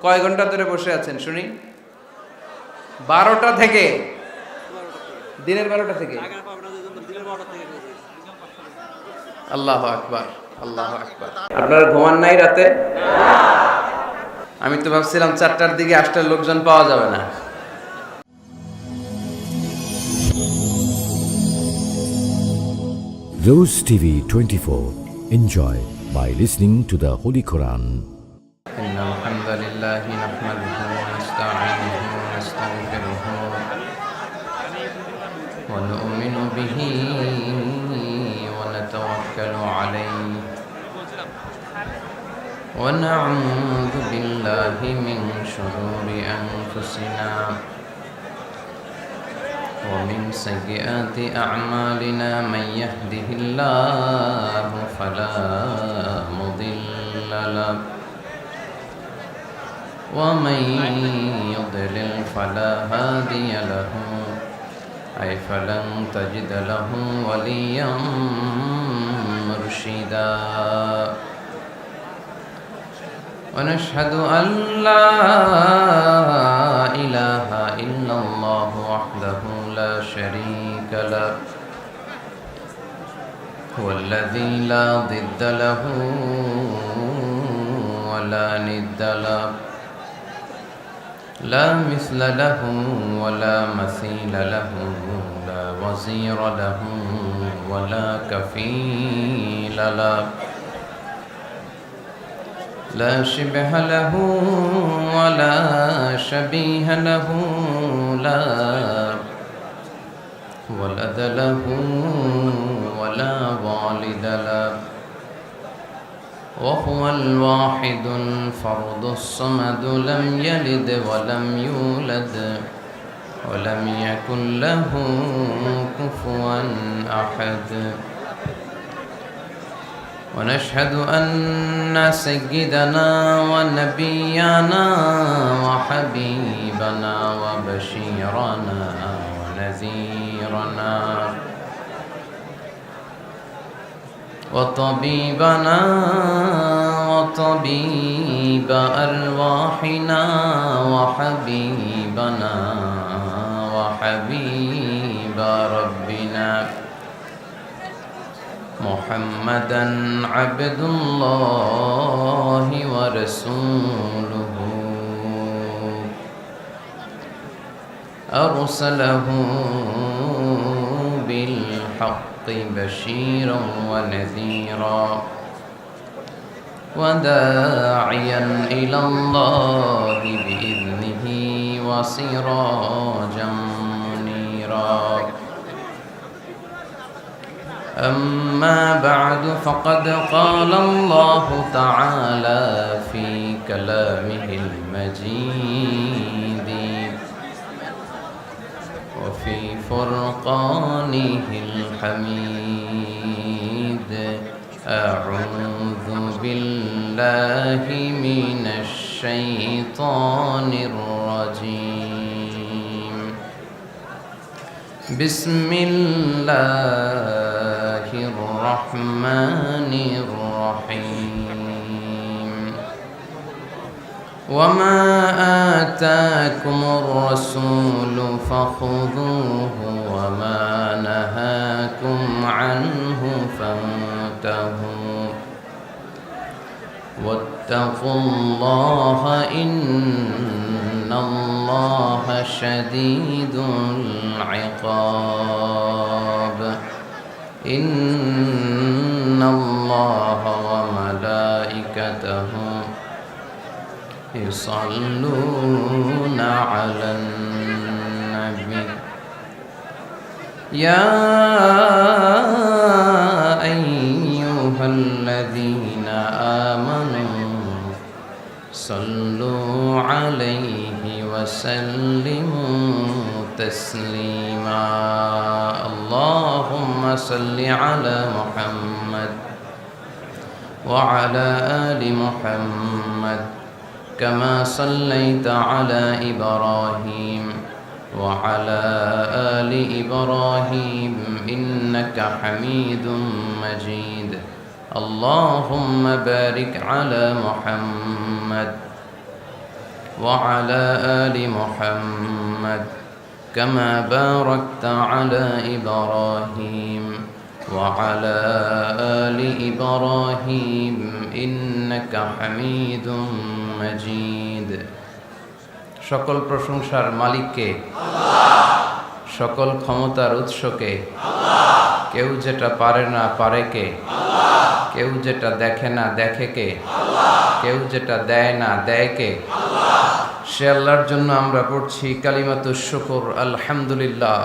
কয় ঘন্টা ধরে বসে আছেন শুনি? 12টা থেকে, দিনের 12টা থেকে। আল্লাহু আকবার, আল্লাহু আকবার। আপনারা ঘুমান নাই রাতে? আমি তো ভাবছিলাম 4টার দিকে আসলে লোকজন পাওয়া যাবে না। Rose TV 24. Enjoy by listening to the Holy Quran. إن الحمد لله نحمده ونستعينه ونستغفره ونؤمن به ونتوكل عليه ونعوذ بالله من شرور أنفسنا ومن سيئات أعمالنا من يهده الله فلا مضل له ومن يضلل فلا هادي له أي فلن تجد له وليا مرشدا ونشهد أن لا إله إلا الله وحده لا شريك له هو الذي لا ضد له ولا ند له لا مثل له ولا مثيل له لا وزير له ولا كفيل له لا شبه له ولا شبيه له لا ولد له ولا والد له وهو الواحد الفرد الصمد لم يلد ولم يولد ولم يكن له كفوا أحد ونشهد أن سيدنا ونبينا وحبيبنا وبشيرنا ونذيرنا وطبيبنا وطبيب أرواحنا وحبيبنا وحبيب ربنا محمدا عبد الله ورسوله أرسله بالحق بشيرا ونذيرا وداعيا إلى الله بإذنه وسراجا منيرا أما بعد فقد قال الله تعالى في كلامه المجيد وفي فرقانه الحميد أعوذ بالله من الشيطان الرجيم بسم الله الرحمن الرحيم وما آتاكم الرسول فخذوه وما نهاكم عنه فانتهوا واتقوا الله إن الله شديد العقاب إن الله وملائكته يصلون على النبي يا أيها الذين آمنوا صلوا عليه وسلموا تسليما اللهم صل على محمد وعلى آل محمد كما صليت على إبراهيم وعلى آل إبراهيم إنك حميد مجيد اللهم بارك على محمد وعلى آل محمد كما باركت على إبراهيم وعلى آل إبراهيم إنك حميد مجيد সকল প্রশংসার মালিককে আল্লাহ, সকল ক্ষমতার উৎসকে আল্লাহ, কেউ যেটা পারে না পারে কে আল্লাহ, কেউ যেটা দেখে না দেখে কে আল্লাহ, কেউ যেটা দেয় না দেয় কে আল্লাহ। সে আল্লাহর জন্য আমরা পড়ছি কালিমাতুশ শুকর আলহামদুলিল্লাহ।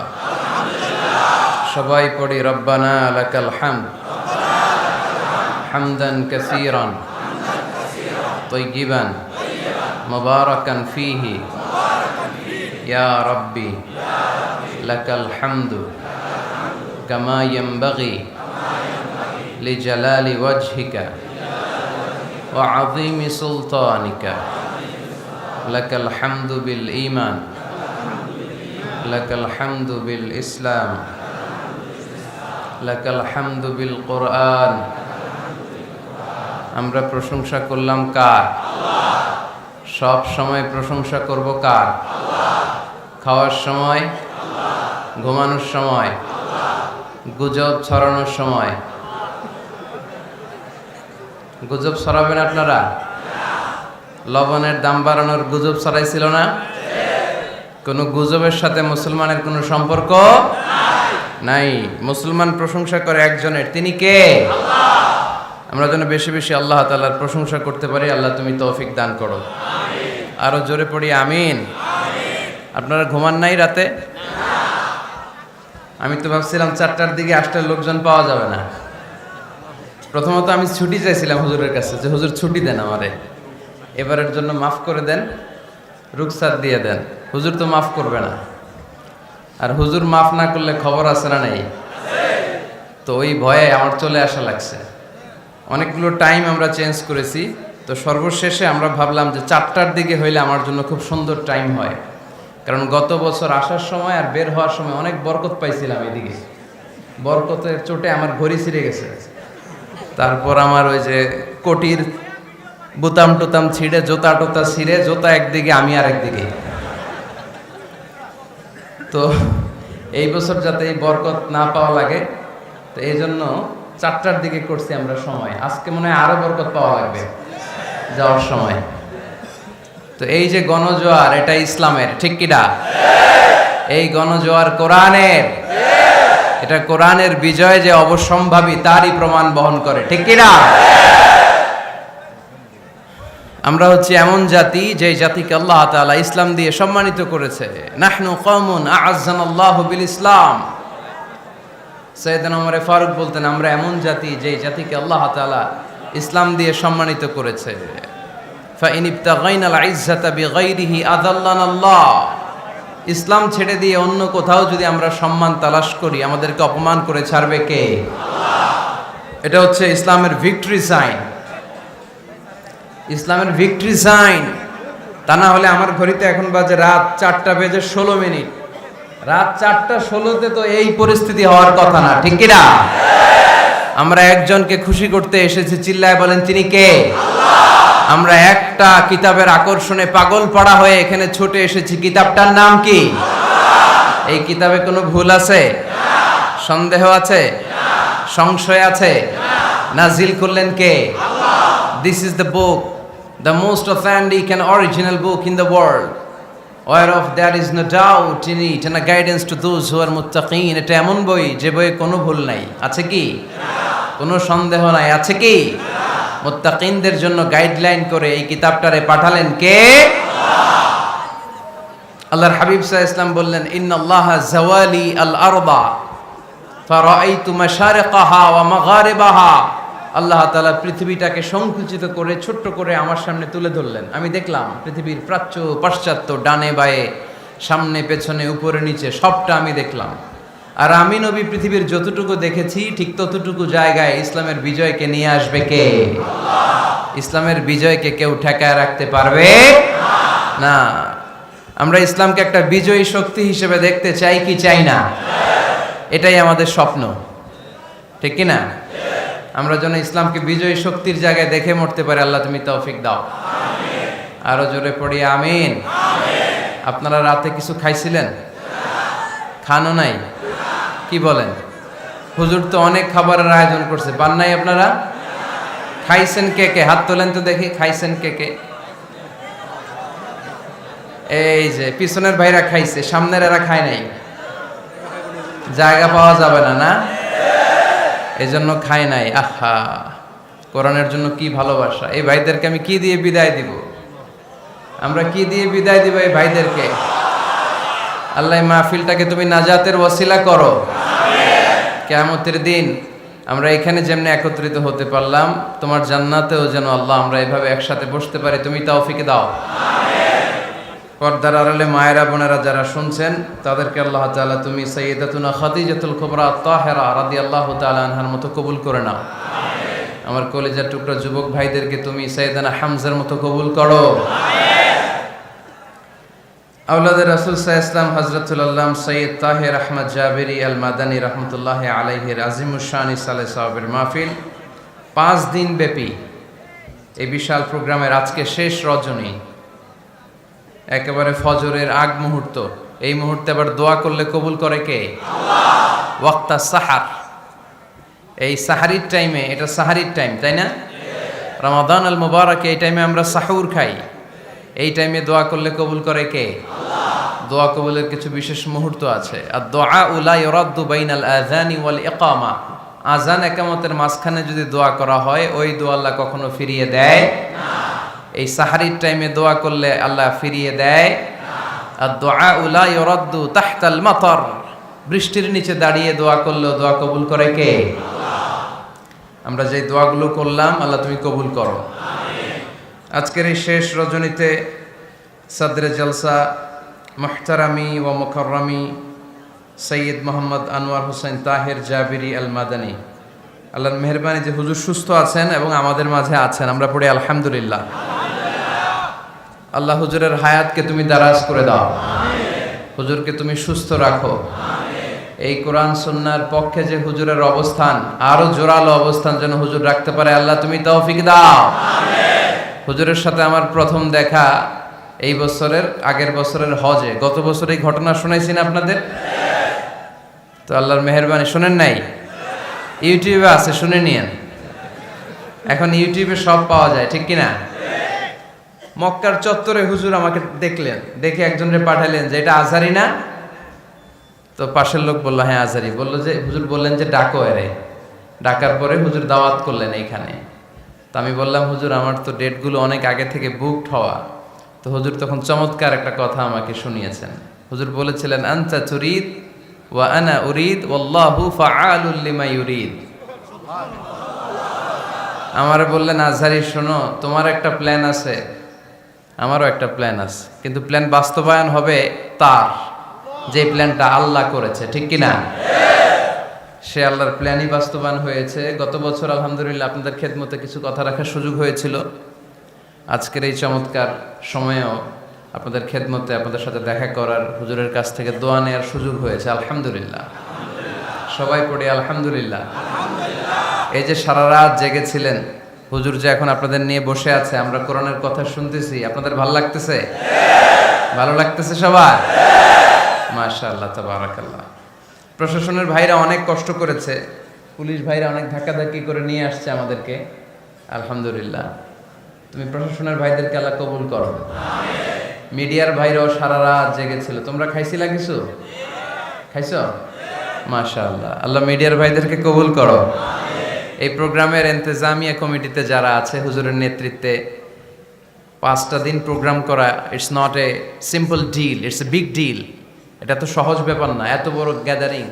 সবাই পড়ি রব্বানা লাকাল হামদ হামদান কাসীরান তাইয়িবান মুবারাকান ফীহি ইয়া রাব্বি লাকাল হামদু কামা ইয়ানবাগি লিজালালি ওয়াজহিকা ওয়া আযীমি সুলতানিকা লাকাল হামদু বিল ঈমান লাকাল হামদু বিল ইসলাম লাকাল হামদু বিল কোরআন। আমরা প্রশংসা করলাম কার? আল্লাহ। সব সময় প্রশংসা করব কার? আল্লাহ। খাওয়ার সময় আল্লাহ, ঘুমানোর সময় আল্লাহ, গুজব ছড়ানোর সময়। গুজব ছড়াবেন আপনারা? লবণের দাম বাড়ানোর গুজব ছড়াইছিল না? কোনো গুজবের সাথে মুসলমানের কোনো সম্পর্ক নাই। মুসলমান প্রশংসা করে একজনের, তিনি কে? আল্লাহ। আমরা যেন বেশি বেশি আল্লাহ তাআলার প্রশংসা করতে পারি। আল্লাহ তুমি তৌফিক দান করো। আমিন। আরো জোরে পড়ি আমিন। আমিন। আপনারা ঘুমান নাই রাতে? আমি তো ভাবছিলাম 4টার দিকে আসলে লোকজন পাওয়া যাবে না। প্রথমত আমি ছুটি চাইছিলাম হুজুরের কাছে, যে হুজুর ছুটি দেন আমারে, এবারের জন্য মাফ করে দেন, রুখসাত দিয়ে দেন। হুজুর তো মাফ করবে না, আর হুজুর মাফ না করলে খবর আছে না নেই? তো ওই ভয়ে আমার চলে আসা লাগছে। অনেকগুলো টাইম আমরা চেঞ্জ করেছি, তো সর্বশেষে আমরা ভাবলাম যে 4টার দিকে হইলে আমার জন্য খুব সুন্দর টাইম হয়, কারণ গত বছর আসার সময় আর বের হওয়ার সময় অনেক বরকত পাইছিলাম। এদিকে বরকতের চোটে আমার ঘড়ি ছিঁড়ে গেছে, তারপর আমার ওই যে কোটির বুতাম টুতাম ছিঁড়ে, জোতা টোতা ছিঁড়ে, জোতা একদিকে আমি আর একদিকে। তো এই বছর যাতে এই বরকত না পাওয়া লাগে, তো এই জন্য 4টার দিকে করছি আমরা সময়। আজকে মনে হয় আরো বরকত পাওয়া লাগবে যাওয়ার সময়। তো এই যে গণজোয়ার, এটা ইসলামের, ঠিক কিনা? এই গণজোয়ার কোরআনের, এটা কোরআনের বিজয় যে অবশ্যম্ভাবী তারই প্রমাণ বহন করে, ঠিক কিনা? আমরা হচ্ছে এমন জাতি যে জাতিকে আল্লাহ তাআলা ইসলাম দিয়ে সম্মানিত করেছে। নাহনু কওমুন আ'আজ্জানাল্লাহু বিল ইসলাম। সাইয়েদনা ওমর ফারুক বলতেন, আমরা এমন জাতি যে জাতিকে আল্লাহ তাআলা ইসলাম দিয়ে সম্মানিত করেছে। ফাইন ইবতাগাইনাল ইজ্জাতা বিগাইরিহি আযাল্লানাল্লাহ। ইসলাম ছেড়ে দিয়ে অন্য কোথাও যদি আমরা সম্মান তালাশ করি, আমাদেরকে অপমান করে ছাড়বে কে? আল্লাহ। এটা হচ্ছে ইসলামের ভিক্টরি সাইন, ইসলামের ভিক্টরি সাইন। তা না হলে আমার ঘড়িতে এখন বাজে রাত 4:16। রাত 4:16 তো এই পরিস্থিতি হওয়ার কথা না, ঠিক কিনা? আমরা একজনকে খুশি করতে এসেছি, চিল্লায় বলেন তিনি কে? আল্লাহ। আমরা একটা কিতাবের আকর্ষণে পাগল পাড়া হয়ে এখানে ছুটে এসেছি, কিতাবটার নাম কি? আল্লাহ। এই কিতাবে কোনো ভুল আছে? না। সন্দেহ আছে? না। সংশয় আছে? না। নাজিল করলেন কে? আল্লাহ। This is the book, the most authentic and original book in the world, whereof there is no doubt in it and a guidance to those who are muttaqin. এটা এমন বই যে বইয়ে কোনো ভুল নাই, আছে কি? কোনো সন্দেহ নাই, আছে কি? মুত্তাকিনদের জন্য গাইডলাইন করে এই কিতাবটারে পাঠালেন কে? আল্লাহ। আল্লাহর হাবিব সাল্লাল্লাহু আলাইহি ওয়াসাল্লাম বললেন, ইন্নাল্লাহা জাওয়ালি আল আরদা ফারাআইতু মাশারিকাহা ওয়া মাগারিবাহা। আল্লাহ তাআলা পৃথিবীটাকে সংকুচিত করে ছোট্ট করে আমার সামনে তুলে ধরলেন। আমি দেখলাম পৃথিবীর প্রাচ্য পাশ্চাত্য, ডানে বায়ে, সামনে পেছনে, উপরে নিচে, সবটা আমি দেখলাম। আর আমি নবী পৃথিবীর যতটুকু দেখেছি ঠিক ততটুকু জায়গায় ইসলামের বিজয়কে নিয়ে আসবে কে? আল্লাহ। ইসলামের বিজয়কে কেউ ঠেকায় রাখতে পারবে না। আমরা ইসলামকে একটা বিজয়ী শক্তি হিসেবে দেখতে চাই কি চাই না? এটাই আমাদের স্বপ্ন, ঠিক কি না? আমরা যেন ইসলামকে বিজয়ী শক্তির জায়গায় দেখে মরতে পারি। আল্লাহ তুমি তৌফিক দাও। আরো জোরে পড়ি আমিন। আপনারা রাতে কিছু খাইছিলেন? খানো নাই? কি বলেন? হুজুর তো অনেক খাবারের আয়োজন করছে, পান নাই আপনারা? খাইছেন কে কে? হাত তোলেন তো দেখি, খাইছেন কে কে? এই যে পিছনের ভাইরা খাইছে, সামনের এরা খায় নাই। জায়গা পাওয়া যাবে না, না? এজন্য খায় নাই। আহা, কোরআনের জন্য কি ভালোবাসা! এই ভাইদেরকে আমি কি দিয়ে বিদায় দিব? আমরা কি দিয়ে বিদায় দিব এই ভাইদেরকে? আল্লাহ মাহফিলটাকে তুমি নাজাতের ওয়াসিলা করো। কিয়ামতের দিন আমরা এখানে যেমনি একত্রিত হতে পারলাম, তোমার জান্নাতেও যেন আল্লাহ আমরা এভাবে একসাথে বসতে পারি, তুমি তৌফিক দাও। পর্দার আড়ালে মায়েরা বোনেরা যারা শুনছেন তাদেরকে আল্লাহ তাআলা তুমি সাইয়্যিদাতুনা খাদিজাতুল কুবরা তাহেরা রাদিয়াল্লাহু তাআলা আনহার মতো কবুল করে নাও। আমার কলিজার টুকরা যুবক ভাইদেরকে তুমি সাইয়েদানা হামজার মতো কবুল করো। আওলাদের রাসূল সাল্লাল্লাহু আলাইহি ওয়াসাল্লাম হযরতুল আল্লাম সৈয়দ তাহের আহমদ জাবেরি আল মাদানী রাহমাতুল্লাহি আলাইহির আজিমুশ শানি সালে সাহাবের মাহফিল 5 দিন ব্যাপী এই বিশাল প্রোগ্রামের আজকে শেষ রজনী, একেবারে ফজরের আগ মুহূর্ত। এই মুহূর্তে আবার দোয়া করলে কবুল করে কে? আল্লাহ। ওয়াক্তা সাহার, এই সাহারির টাইমে, এটা সাহারির টাইম তাই না? রমাদান আল মুবারক, এই টাইমে আমরা সাহুর খাই। এই টাইমে দোয়া করলে কবুল করে কে? আল্লাহ। দোয়া কবুলের কিছু বিশেষ মুহূর্ত আছে। আর দোয়া লা ইউরাদ্দু বাইনাল আযানি ওয়াল ইকামা, আযান ইকামতের মাঝখানে যদি দোয়া করা হয় ওই দোয়া আল্লাহ কখনো ফিরিয়ে দেয় না। এই সাহারির টাইমে দোয়া করলে আল্লাহ ফিরিয়ে দেয় না। আর দোয়া লা ইউরাদ্দু তাহতাল মাতার, বৃষ্টির নিচে দাঁড়িয়ে দোয়া করলেও দোয়া কবুল করে কে? আল্লাহ। আমরা যে দোয়াগুলো করলাম আল্লাহ তুমি কবুল করো। আজকের এই শেষ রজনীতে সদরে জলসা মুহতারামি ও মুকাররামি সৈয়দ মোহাম্মদ আনোয়ার হোসেন তাহের জাবিরি আল মাদানী, আল্লাহর মেহরবানি যে হুজুর সুস্থ আছেন এবং আমাদের মাঝে আছেন, আমরা পড়ি আলহামদুলিল্লাহ। আল্লাহ হুজুরের হায়াতকে তুমি দারাজ করে দাও, হুজুরকে তুমি সুস্থ রাখো। এই কোরআন সুন্নাহর পক্ষে যে হুজুরের অবস্থান, আরো জোরালো অবস্থান যেন হুজুর রাখতে পারে, আল্লাহ তুমি তৌফিক দাও। হুজুরের সাথে আমার প্রথম দেখা এই বছরের, আগের বছরের হজে। গত বছর এই ঘটনা শুনাইছি না আপনাদের? তো আল্লাহর মেহেরবানি, শোনেন নাই? ইউটিউবে আছে, শুনে নিয়েন। এখন ইউটিউবে সব পাওয়া যায়, ঠিক কিনা? মক্কার চত্বরে হুজুর আমাকে দেখলেন, দেখে একজনকে পাঠালেন যে এটা আজহারি না? তো পাশের লোক বললো হ্যাঁ আজহারি। বললো যে হুজুর বললেন যে ডাকো এরে। ডাকার পরে হুজুর দাওয়াত করলেন এইখানে। তো আমি বললাম হুজুর আমার তো ডেটগুলো অনেক আগে থেকে বুকড হওয়া। তো হুজুর তখন চমৎকার একটা কথা আমাকে শুনিয়েছেন। হুজুর বলেছিলেন আনতা তুরিদ ওয়া আনা উরিদ ওয়াল্লাহু ফাআলুল লিমা ইউরিদ। আমারে বললেন আজহারি শোনো, তোমার একটা প্ল্যান আছে, আমারও একটা প্ল্যান আছে, কিন্তু প্ল্যান বাস্তবায়ন হবে তার, যে প্ল্যানটা আল্লাহ করেছে, ঠিক কিনা? সে আল্লাহর প্ল্যানই বাস্তবায়ন হয়েছে। গত বছর আলহামদুলিল্লাহ আপনাদের খেদমতে কিছু কথা রাখার সুযোগ হয়েছিল। আজকের এই চমৎকার সময়েও আপনাদের খেদমতে আপনাদের সাথে দেখা করার, হুজুরের কাছ থেকে দোয়া নেওয়ার সুযোগ হয়েছে, আলহামদুলিল্লাহ। সবাই পড়ি আলহামদুলিল্লাহ। এই যে সারা রাত জেগেছিলেন, হুজুর যে এখন আপনাদের নিয়ে বসে আছে, আমরা কোরআনের কথা শুনতেছি, আপনাদের ভালো লাগতেছে? ভালো লাগতেছে সবার? মাশাআল্লাহ, তাবারাকাল্লাহ। প্রশাসনের ভাইরা অনেক কষ্ট করেছে, পুলিশ ভাইরা অনেক ধাক্কাধাক্কি করে নিয়ে আসছে আমাদেরকে, আলহামদুলিল্লাহ। তুমি প্রশাসনের ভাইদেরকে আল্লাহ কবুল করো। মিডিয়ার ভাইরাও সারা রাত জেগেছিল। তোমরা খাইছিলা কিছু? খাইছো? মাশাআল্লাহ, আল্লাহ মিডিয়ার ভাইদেরকে কবুল করো। এই প্রোগ্রামের ইন্তেজামিয়া কমিটিতে যারা আছে, হুজুরের নেতৃত্বে 5টা দিন প্রোগ্রাম করা, it's not a simple deal, it's a big deal. এটা তো সহজ ব্যাপার না, এত বড় গ্যাদারিং,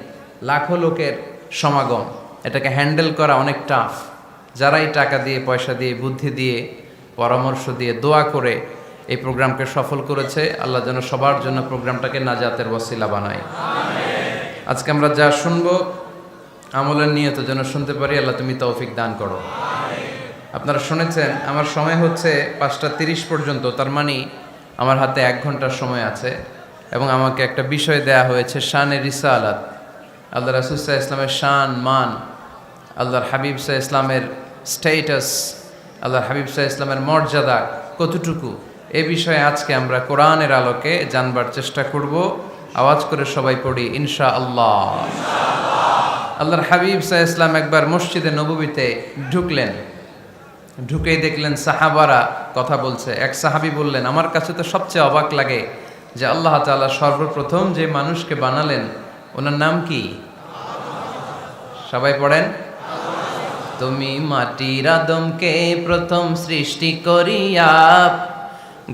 লাখো লোকের সমাগম, এটাকে হ্যান্ডেল করা অনেক টাফ। যারাই টাকা দিয়ে, পয়সা দিয়ে, বুদ্ধি দিয়ে, পরামর্শ দিয়ে, দোয়া করে এই প্রোগ্রামকে সফল করেছে, আল্লাহ যেন সবার জন্য প্রোগ্রামটাকে নাজাতের ওয়াসিলা বানায়। আজকে আমরা যা শুনবো আমলের নিয়ত যেন শুনতে পারি, আল্লাহ তুমি তৌফিক দান করো। আপনারা শুনেছেন আমার সময় হচ্ছে 5:30 পর্যন্ত, তার মানে আমার হাতে 1 ঘন্টার সময় আছে এবং আমাকে একটা বিষয় দেয়া হয়েছে, শানে রিসালাত। আল্লাহ রাসূল সাল্লাল্লাহু আলাইহি ওয়াসাল্লামের শান, মান, আল্লাহর হাবিব সাল্লাল্লাহু আলাইহি ওয়াসাল্লামের স্ট্যাটাস, আল্লাহর হাবিব সাল্লাল্লাহু আলাইহি ওয়াসাল্লামের মর্যাদা কতটুকু, এ বিষয়ে আজকে আমরা কোরআনের আলোকে জানবার চেষ্টা করব। আওয়াজ করে সবাই পড়ি ইনশাআল্লাহ। আল্লাহর হাবিব সাল্লাল্লাহু আলাইহি ওয়াসাল্লাম একবার মসজিদে নববীতে ঢুকলেন। ঢুকেই দেখলেন সাহাবারা কথা বলছে। এক সাহাবী বললেন, আমার কাছে তো সবচেয়ে অবাক লাগে যে আল্লাহ তাআলা সর্বপ্রথম যে মানুষকে বানালেন ওনার নাম কি? সবাই পড়েন। তুমি মাটির আদমকে প্রথম সৃষ্টি করিয়া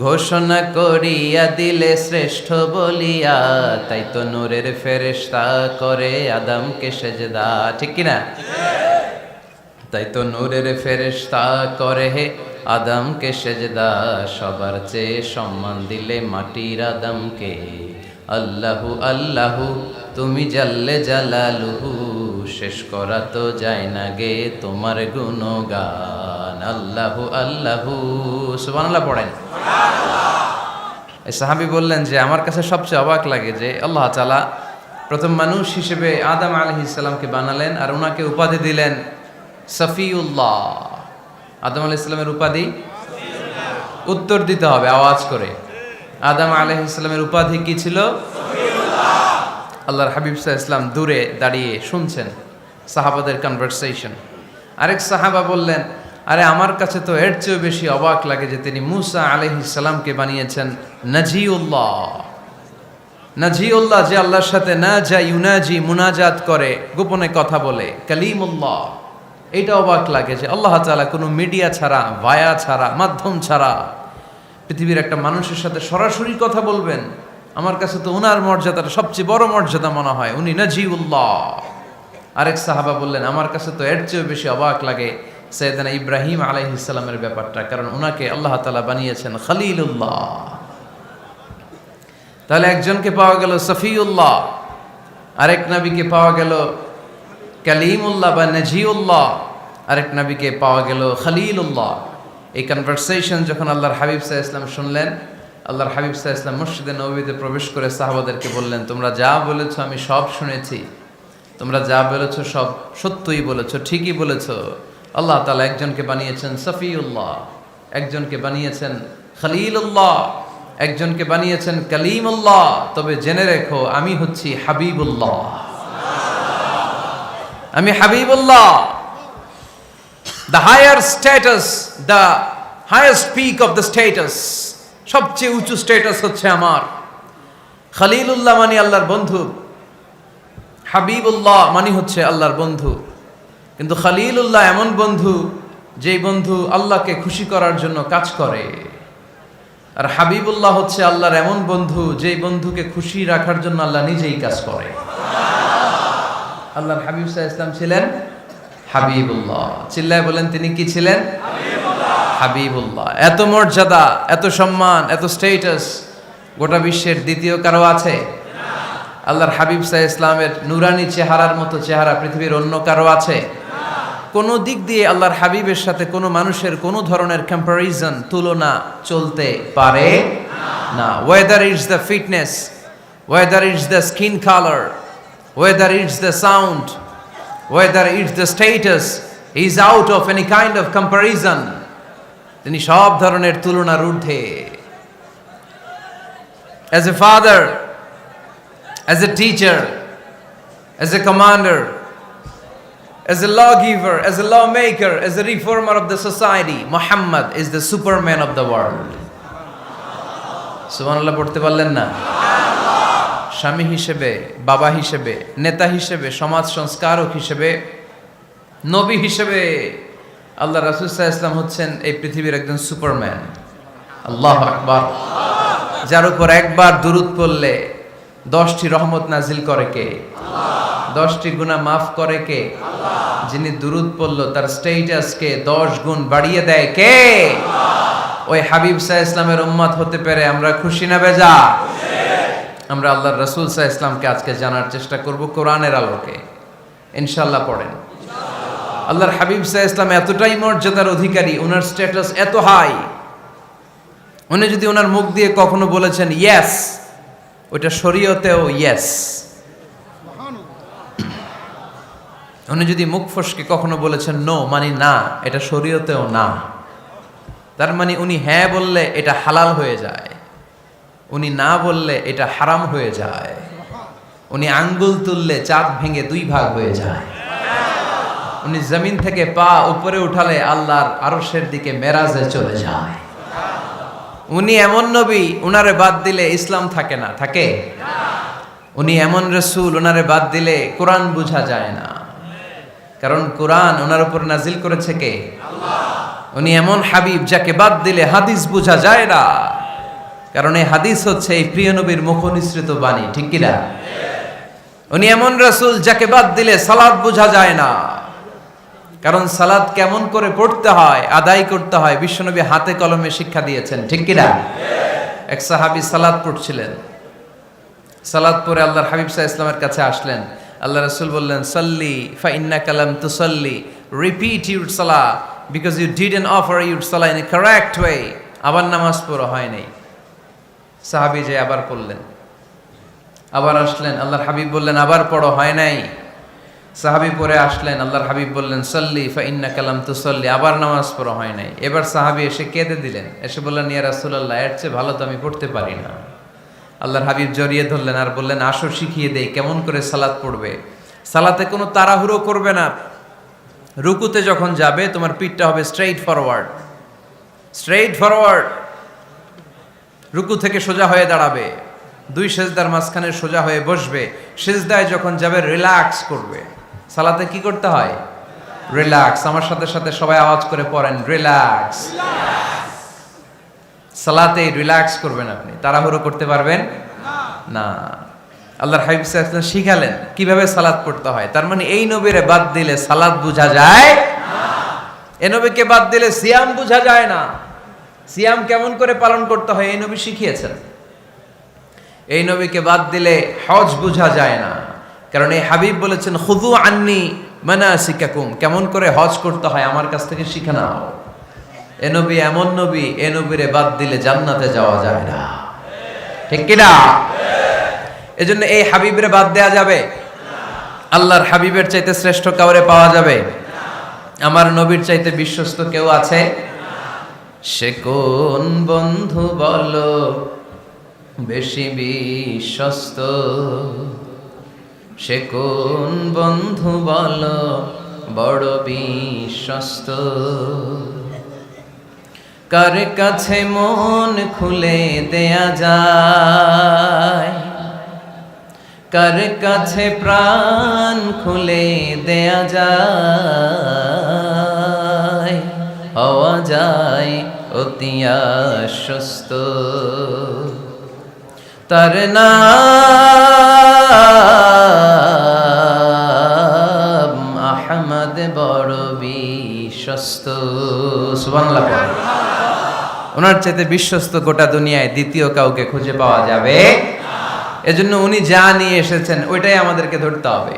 ঘোষণা করিয়া দিলে শ্রেষ্ঠ বলিয়া, তাই তো নূরের ফেরেশতা করে আদমকে সেজদা। ঠিক কিনা? তাই তো নূরের ফেরেশতা করে আদমকে সেজদা, সবার চেয়ে সম্মান দিলে মাটির আদমকে। আল্লাহু আল্লাহু তুমি জাল্লে জালালুহু, শেষ করা তো যায় না গে তোমার গুণগান। আল্লাহু আল্লাহু, সুবহানাল্লাহ পড়েন। এই সাহাবী বললেন যে আমার কাছে সবচেয়ে অবাক লাগে যে আল্লাহ তাআলা প্রথম মানুষ হিসেবে আদম আলাইহিস সালামকে বানালেন আর ওনাকে উপাধি দিলেন সফিউল্লাহ। আদম আলাইহিস সালামের উপাধি উত্তর দিতে হবে আওয়াজ করে। আদম আলাইহিস সালামের উপাধি কি ছিল? আল্লাহর হাবিব সাল্লাল্লাহু আলাইহি ওয়াসাল্লাম দূরে দাঁড়িয়ে শুনছেন সাহাবাদের কনভারসেশন। আরেক সাহাবা বললেন, আরে আমার কাছে তো এর চেয়েও বেশি অবাক লাগে যে তিনি মুসা আলাইহিস সালামকে বানিয়েছেন নাজিউল্লাহ। নাজিউল্লাহ, যে আল্লাহর সাথে না যা ইউনাজি মুনাজাত করে, গোপনে কথা বলে, কালিমুল্লাহ। এটা অবাক লাগে যে আল্লাহ তাআলা কোনো মিডিয়া ছাড়া, ভায়া ছাড়া, মাধ্যম ছাড়া পৃথিবীর একটা মানুষের সাথে সরাসরি কথা বলবেন। আমার কাছে তো ওনার মর্যাদাটা সবচেয়ে বড় মর্যাদা মনে হয়, উনি নাজিউল্লাহ। আরেক সাহাবা বললেন, আমার কাছে তো এর চেয়েও বেশি অবাক লাগে সাইয়েদনা ইব্রাহিম আলাইহিস সালামের ব্যাপারটা, কারণ ওনাকে আল্লাহ তাআলা বানিয়েছেন খলিলুল্লাহ। তাহলে একজনকে পাওয়া গেল সফিউল্লাহ, আরেক নবীকে পাওয়া গেল কালিমুল্লাহ বা নাজিউল্লাহ, আরেক নবীকে পাওয়া গেল খলিলুল্লাহ। এই কনভারসেশন যখন আল্লাহর হাবিব সাল্লাল্লাহু আলাইহি ওয়াসাল্লাম শুনলেন, আল্লাহর হাবিব সাল্লাল্লাহু আলাইহি ওয়াসাল্লাম মসজিদে নববীতে প্রবেশ করে সাহাবাদেরকে বললেন, তোমরা যা বলেছো আমি সব শুনেছি, তোমরা যা বলেছো সব সত্যই বলেছো, ঠিকই বলেছো। আল্লাহ তাআলা একজনকে বানিয়েছেন সফিউল্লাহ, একজনকে বানিয়েছেন খলিলুল্লাহ, একজনকে বানিয়েছেন কালিমুল্লাহ। তবে জেনে রেখো আমি হচ্ছি হাবিবুল্লাহ, আমি Habibullah. The higher status, the highest peak of the status, সবচেয়ে উঁচু স্ট্যাটাস হচ্ছে আমার। খলিলুল্লাহ মানে আল্লাহর বন্ধু, হাবিবুল্লাহ মানে হচ্ছে আল্লাহর বন্ধু। কিন্তু খলিলুল্লাহ এমন বন্ধু যেই বন্ধু আল্লাহকে খুশি করার জন্য কাজ করে, আর হাবিবুল্লাহ হচ্ছে আল্লাহর এমন বন্ধু যেই বন্ধুকে খুশি রাখার জন্য আল্লাহ নিজেই কাজ করে। আল্লাহর হাবিব সাল্লাল্লাহু আলাইহি ওয়াসাল্লাম ছিলেন হাবিবুল্লাহ। চিল্লায় বলেন, তিনি কি ছিলেন? হাবিবুল্লাহ। এত মর্যাদা, এত সম্মান, এত স্ট্যাটাস গোটা বিশ্বের দ্বিতীয় কারো আছে? আল্লাহর হাবিব সাল্লাল্লাহু আলাইহি ওয়াসাল্লামের নুরানি চেহারার মতো চেহারা পৃথিবীর অন্য কারো আছে? কোন দিক দিয়ে আল্লাহর হাবিবের সাথে কোনো মানুষের কোনো ধরনের কম্প্যারিজন, তুলনা চলতে পারে না। Whether it's the fitness, whether it's the skin colour, whether it's the sound, whether it's the status, he is out of any kind of comparison. তিনি সব ধরনের তুলনার ঊর্ধ্বে। As a father, as a teacher, as a commander, as a lawgiver, as a lawmaker, as a reformer of the society, Muhammad is the superman of the world. সুবহানাল্লাহ পড়তে পারলেন না? স্বামী হিসেবে, বাবা হিসেবে, নেতা হিসেবে, সমাজ সংস্কারক হিসেবে, নবী হিসেবে আল্লাহ রাসূল সাল্লাল্লাহু আলাইহি ওয়াসাল্লাম হচ্ছেন এই পৃথিবীর একজন সুপারম্যান। আল্লাহু আকবার। যার উপর একবার দুরূদ পড়লে 10টি রহমত নাজিল করে কে? 10টি গুনাহ মাফ করে কে? যিনি দুরূদ পড়লো তার স্ট্যাটাসকে 10 গুণ বাড়িয়ে দেয় কে? ওই হাবিব সাল্লাল্লাহু আলাইহি ওয়াসাল্লামের উম্মত হতে পেরে আমরা খুশি না বেজা? আমরা আল্লাহর রাসূল সাল্লাল্লাহু আলাইহি ওয়াসাল্লামকে আজকে জানার চেষ্টা করব কোরআনের আলোকে। ইনশাআল্লাহ পড়েন। আল্লাহর হাবিব সাল্লাল্লাহু আলাইহি ওয়াসাল্লাম এতটাই মর্যাদার অধিকারী, ওনার স্ট্যাটাস এত হাই, উনি যদি ওনার মুখ দিয়ে কখনো বলেছেন ইয়েস, ওটা শরীয়তেও ইয়েস। উনি যদি মুখ ফসকে কখনো বলেছেন নো, মানে না, এটা শরীয়তেও না। তার মানে উনি হ্যাঁ বললে এটা হালাল হয়ে যায়, উনি না বললে এটা হারাম হয়ে যায়, উনি আঙ্গুল তুললে চাঁদ ভেঙে 2 ভাগ হয়ে যায়, উনি জমিন থেকে পা উপরে উঠালে আল্লাহর আরশের দিকে মেরাজে চলে যায়। উনি এমন নবী, উনারে বাদ দিলে ইসলাম থাকে না, থাকে? উনি এমন রাসূল, উনারে বাদ দিলে কোরআন বোঝা যায় না, কারণ কোরআন ওনার উপর নাজিল করেছে কে? আল্লাহ। উনি এমন হাবিব, যাকে বাদ দিলে হাদিস বোঝা যায় না, কারণ এই হাদিস হচ্ছে এই প্রিয় নবীর মুখনিসৃত বাণী, ঠিক কি না? উনি এমন রাসূল, যাকে বাদ দিলে সালাত বোঝা যায় না, কারণ সালাত কেমন করে পড়তে হয়, আদায় করতে হয় বিশ্বনবী হাতে কলমে শিক্ষা দিয়েছেন, ঠিক কি না? এক সাহাবী সালাত পড়ছিলেন, সালাত পড়ে আল্লাহর হাবিব সাল্লাল্লাহু আলাইহি ওয়াসাল্লামের কাছে আসলেন। আল্লাহ রাসূল বললেন, সাল্লি ফা ইন্নাকা লাম তুসাল্লি, রিপিট ইউর সালাহ because you didn't offer your সালাহ ইন এ কারেক্ট ওয়ে। আবার নামাজ পড়া হয় নাই। সাহাবী যে আবার পড়লেন, আবার আসলেন, আল্লাহর হাবিব বললেন আবার পড়ো, হয় নাই। সাহাবী পরে আসলেন, আল্লাহর হাবিব বললেন সাল্লি ফা ইন্নাকা লাম তুসাল্লি, আবার নামাজ পড়া হয় নাই। এবার সাহাবী এসে কেঁদে দিলেন, এসে বললেন, ইয়া রাসূলুল্লাহ, এর চেয়ে ভালো তো আমি পড়তে পারি না। আল্লাহর হাবিব জড়িয়ে ধরলেন আর বললেন, আসো শিখিয়ে দেই কেমন করে সালাত পড়বে। সালাতে কোনো তাড়াহুড়ো করবে না। রুকুতে যখন যাবে তোমার পিঠটা হবে স্ট্রেইট ফরওয়ার্ড, স্ট্রেইট ফরওয়ার্ড। রুকু থেকে সোজা হয়ে দাঁড়াবে, 2 সেজদার মাঝখানে সোজা হয়ে বসবে। সেজদায় যখন যাবে রিল্যাক্স করবে। সালাতে কি করতে হয়? রিল্যাক্স। আমার সাথে সাথে সবাই আওয়াজ করে পড়েন, রিল্যাক্স। সালাতে রিল্যাক্স করবেন, আপনি তাড়াহুড়ো করতে পারবেন না। আল্লাহর হাবিব সাল্লাল্লাহু আলাইহি ওয়াসাল্লাম শিখালেন কিভাবে সালাত পড়তে হয়। তার মানে এই নবীরে বাদ দিলে সালাত বোঝা যায় না, এই নবীকে বাদ দিলে সিয়াম বোঝা যায় না। সিয়াম কেমন করে পালন করতে হয় এই নবী শিখিয়েছেন। এই নবীকে বাদ দিলে হজ বোঝা যায় না, কারণ এই হাবিব বলেছেন, খুযু আন্নি মানাসিকাকুম, কেমন করে হজ করতে হয় আমার কাছ থেকে শিখে নাও। এ নবী এমন নবী, এ নবীরে বাদ দিলে জান্নাতে যাওয়া যায় না, ঠিক কি না? এজন্য এই হাবিবরে বাদ দেয়া যাবে? আল্লাহর হাবিবের চাইতে শ্রেষ্ঠ কাউরে পাওয়া যাবে? আমার নবীর চাইতে বিশ্বস্ত কেউ আছে? সে কোন বন্ধু বলো বেশি বিশ্বস্ত, সে কোন বন্ধু বলো বড় বিশ্বস্ত, কার কাছে মন খুলে দেয়া যায়, কার কাছে প্রাণ খুলে দেয়া যায়, হওয়া যায় অতি আশ্বস্ত। তার নাম আহমদ, বড় বিশ্বস্ত। সুবহানাল্লাহ। ওনার চাইতে বিশ্বস্ত গোটা দুনিয়ায় দ্বিতীয় কাউকে খুঁজে পাওয়া যাবে। এজন্য উনি যা নিয়ে এসেছেন ওইটাই আমাদেরকে ধরতে হবে,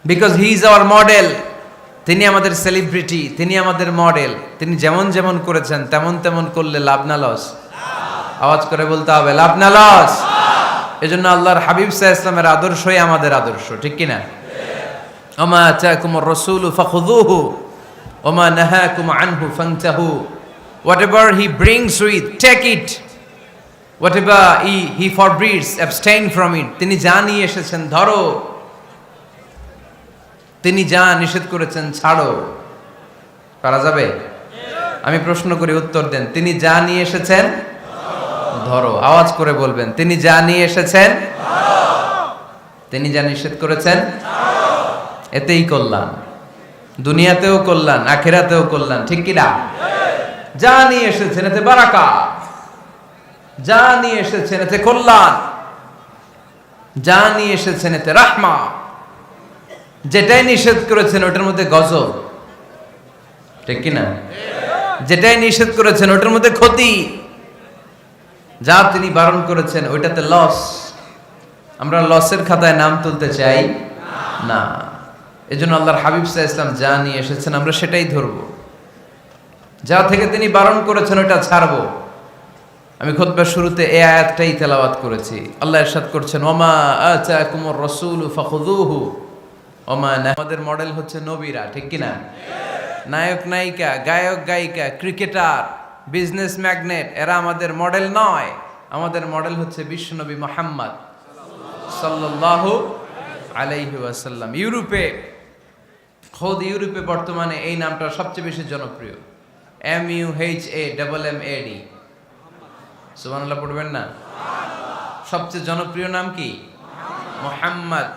because he is our model. তিনি আমাদের সেলিব্রিটি, তিনি আমাদের মডেল। তিনি যেমন যেমন করেছেন তেমন তেমন করলে লাভ না লস? আওয়াজ করে বলতে হবে, লাভ না লস? এজন্য আল্লাহর হাবিব সাল্লাল্লাহু আলাইহি ওয়াসাল্লামের আদর্শই আমাদের আদর্শ, ঠিক কি না? ওমা আতাকুমুর রাসূলু ফাখুযুহু ওমা নাহাকুম আনহু ফান্তাহু। Whatever he brings with, take it. Whatever he forbids, abstain from it. তিনি যা নিয়ে এসেছেন ধরো, তিনি যা নিষেধ করেছেন ছাড়ো। পারা যাবে? আমি প্রশ্ন করি, উত্তর দেন। তিনি যা নিয়ে এসেছেন ধরো। আওয়াজ করে বলবেন, তিনি যা নিয়ে এসেছেন ধরো, তিনি যা নিষেধ করেছেন ছাড়ো। এতেই কল্যাণ, দুনিয়াতেও কল্যাণ, আখিরাতেও কল্যাণ, ঠিক কি না? যা নিয়ে এসেছেন এতে বারাকা, যা নিয়ে এসেছেন এতে কল্যাণ, যা নিয়ে এসেছেন এতে রাহমা। যেটাই নিষেধ করেছেন ওটার মধ্যে গজব, ঠিক কি না? যেটাই নিষেধ করেছেন ওটার মধ্যে ক্ষতি, যা তিনি বারণ করেছেন ওইটাতে লস। আমরা লসের খাতায় নাম তুলতে চাই না। এজন্য আল্লাহর হাবিব সাল্লাল্লাহু আলাইহি ওয়াসাল্লাম যা নিয়ে এসেছেন আমরা সেটাই ধরবো, যা থেকে তিনি বারণ করেছেন ওটা ছাড়বো। আমি খুতবার শুরুতে এই আয়াতটাই তেলাওয়াত করেছি। আল্লাহ ইরশাদ করছেন, ওমা আতাকুমুর রাসূলু ফাখুযুহু ওমা নাহা। আমাদের মডেল হচ্ছে নবীরা, ঠিক কি না? নায়ক নায়িকা, গায়ক গায়িকা, ক্রিকেটার, বিজনেস ম্যাগনেট, এরা আমাদের মডেল নয়। আমাদের মডেল হচ্ছে বিশ্বনবী মুহাম্মদ সাল্লাল্লাহু আলাইহি ওয়াসাল্লাম। ইউরোপে বর্তমানে এই নামটা সবচেয়ে বেশি জনপ্রিয়, MUHAMMAD। সুবহানাল্লাহ পড়বেন না? সবচেয়ে জনপ্রিয় নাম কি? মুহাম্মদ।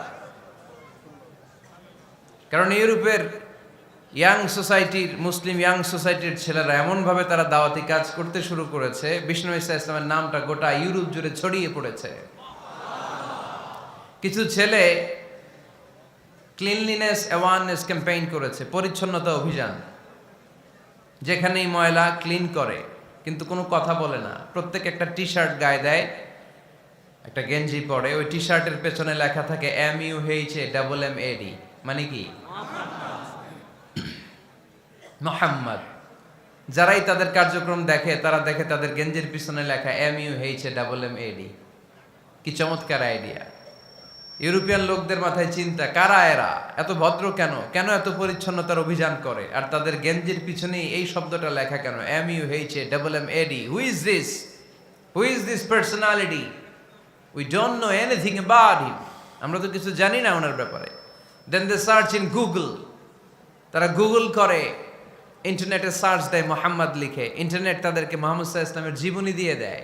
কারণ ইউরোপের মুসলিম ইয়াং সোসাইটির ছেলেরা এমনভাবে তারা দাওয়াতি কাজ করতে শুরু করেছে, বিষ্ণু ঈসা ইসলামের নামটা গোটা ইউরোপ জুড়ে ছড়িয়ে পড়েছে। কিছু ছেলে ক্লিনলিনেস অ্যাওয়ারনেস ক্যাম্পেইন করেছে, পরিচ্ছন্নতা অভিযান। যেখানেই ময়লা ক্লিন করে, কিন্তু কোনো কথা বলে না। প্রত্যেক একটা টি শার্ট গায়ে দেয়, একটা গেঞ্জি পরে, ওই টি শার্টের পেছনে লেখা থাকে MUHAMMAD, মানে কি? মুহাম্মদ। যারাই তাদের কার্যক্রম দেখে, তারা দেখে তাদের গেঞ্জির পিছনে লেখা MUHAMMAD। কি চমৎকার আইডিয়া! ইউরোপিয়ান লোকদের মাথায় চিন্তা, কারা এরা, এত ভদ্র কেন, কেন এত পরিচ্ছন্নতার অভিযান করে, আর তাদের গেঞ্জির পিছনেই এই শব্দটা লেখা কেন, MUHAMMAD। Who is this personality? We don't know anything about him. আমরা তো কিছু জানি না ওনার ব্যাপারে। দেন দে সার্চ ইন গুগল। তারা গুগল করে, ইন্টারনেটে সার্চ দেয় মোহাম্মদ লিখে, ইন্টারনেট তাদেরকে মুহাম্মদ সাল্লাল্লাহু আলাইহি ওয়াসাল্লামের জীবনী দিয়ে দেয়।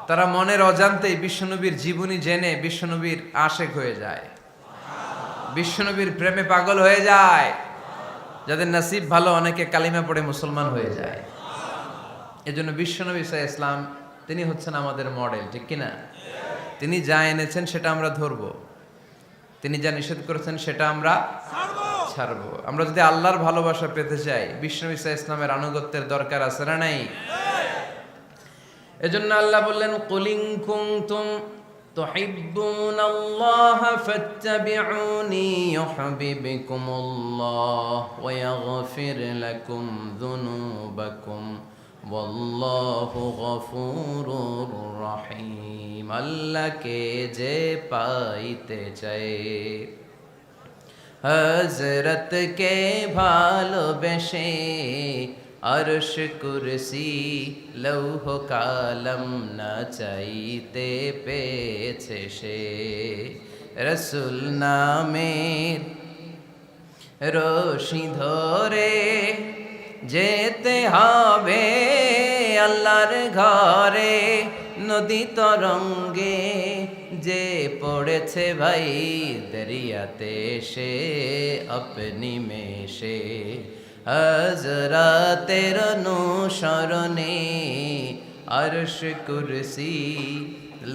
তারা মনের অজান্তেই বিশ্বনবীর জীবনী জেনে বিশ্বনবীর আশেক হয়ে যায়, বিশ্বনবীর প্রেমে পাগল হয়ে যায়। যাদের নসিব ভালো, অনেকে কালিমা পড়ে মুসলমান হয়ে যায়। এজন্য বিশ্বনবী সাল্লাল্লাহু আলাইহি ওয়াসাল্লাম তিনি হচ্ছেন আমাদের মডেল, ঠিক কিনা? তিনি যা এনেছেন সেটা আমরা ধরবো, তিনি যা নিষেধ করেছেন সেটা আমরা ছাড়বো। আমরা যদি আল্লাহর ভালোবাসা পেতে চাই, বিশ্বনবী সাল্লাল্লাহু আলাইহি ওয়াসাল্লামের আনুগত্যের দরকার আছে না নাই? এজন্য আল্লাহ বললেন, কুল ইন কুনতুম তুহিব্বুনাল্লাহা ফাত্তাবিউনি ইউহিব্বুকুমুল্লাহ ওয়া ইয়াগফির লাকুম যুনুবাকুম ওয়াল্লাহু গফুরুর রহিম। আল্লাহকে যে পাইতে চায়, হযরতকে ভালোবেসে আরশ কুরসি লৌহ কালম না চাইতে পেয়েছে সে। রসুল নামের রশি ধরে যেতে হবে আল্লাহর ঘরে। নদী তরঙ্গে যে পড়েছে ভাই দরিয়াতে, সে আপনি মেশে হযরতের অনুসরণে আরশ কুরসি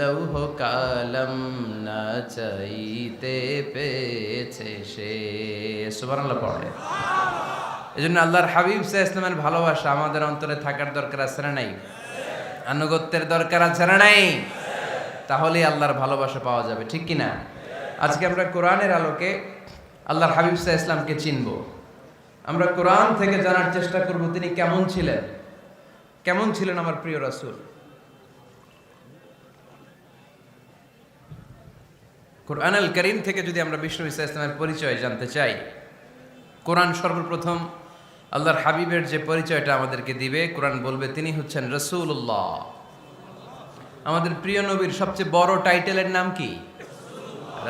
লৌহ কালম না চাইতে পেয়েছে সে। সুবহানাল্লাহ পড়ে। এজন্য আল্লাহর হাবিব সাল্লাল্লাহু আলাইহি ওয়াসাল্লামের ভালোবাসা আমাদের অন্তরে থাকার দরকার আছে না নাই? আনুগত্যের দরকার আছে না নাই? তাহলে আল্লাহর ভালোবাসা পাওয়া যাবে, ঠিক কিনা? আজকে আমরা কোরআনের আলোকে আল্লাহর হাবিব সাল্লাল্লাহু আলাইহি ওয়াসাল্লামকে চিনব। আমরা কোরআন থেকে জানার চেষ্টা করব তিনি কেমন ছিলেন, কেমন ছিলেন আমার প্রিয় রাসূল। কোরআনুল কারীম থেকে যদি আমরা বিষ্ণু ঈসা ইসলামের পরিচয় জানতে চাই, কোরআন সর্বপ্রথম আল্লাহর হাবিবের যে পরিচয়টা আমাদেরকে দিবে, কোরআন বলবে তিনি হচ্ছেন রাসূলুল্লাহ। আমাদের প্রিয় নবীর সবচেয়ে বড় টাইটেলের নাম কি?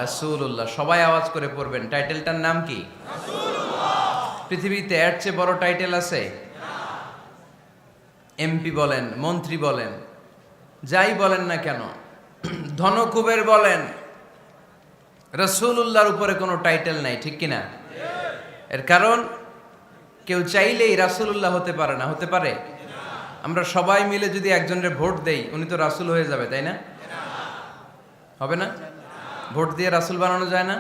রাসূলুল্লাহ। সবাই আওয়াজ করে পড়বেন, টাইটেলটার নাম কি? পৃথিবীতে এর চেয়ে বড় টাইটেল আছে? এমপি বলেন, মন্ত্রী বলেন, যাই বলেন না কেন, ধনকুবের বলেন, রাসূলুল্লাহর উপরে কোনো টাইটেল নাই, ঠিক কিনা? এর কারণ কেউ চাইলেই রাসূলুল্লাহ হতে পারে না। হতে পারে? আমরা সবাই মিলে যদি একজনের ভোট দেই, উনি তো রাসূল হয়ে যাবে, তাই না? হবে না? ভোট দিয়ে রাসূল বানানো যায় না?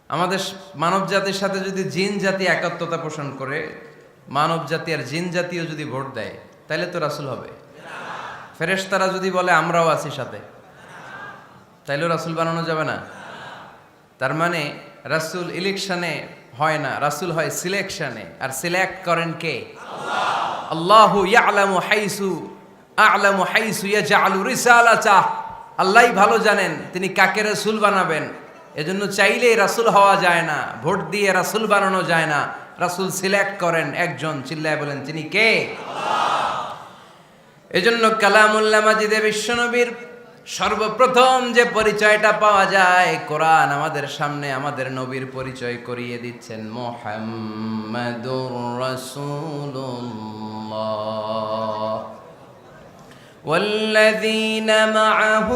আমাদের মানব জাতির সাথে যদি জিন জাতি একাত্মতা পোষণ করে, মানব জাতি আর জিন জাতিও যদি ভোট দেয়, তাহলে তো রাসূল হবে। ফেরেশতারা যদি বলে আমরাও আছি সাথে, তাইলেও রাসূল বানানো যাবে না। তার মানে রাসূল ইলেকশনে হয় না, রাসূল হয় সিলেকশনে। আর সিলেক্ট করেন কে? আল্লাহু ইয়ালামু হাইসু ইয়াজআলু রিসালাতাহ। আল্লাহই ভালো জানেন তিনি কাকে রাসূল বানাবেন, এজন্য চাইলেই রাসূল হওয়া যায় না, ভোট দিয়ে রাসূল বানানো যায় না। রাসূল সিলেক্ট করেন একজন, চিল্লায় বলেন তিনি কে? এজন্য কালামুল্লাহ মাজিদে বিশ্বনবীর সর্বপ্রথম যে পরিচয়টা পাওয়া যায়, কোরআন আমাদের সামনে আমাদের নবীর পরিচয় করিয়ে দিচ্ছেন, মুহাম্মাদুর রাসূলুল্লাহ والذين معه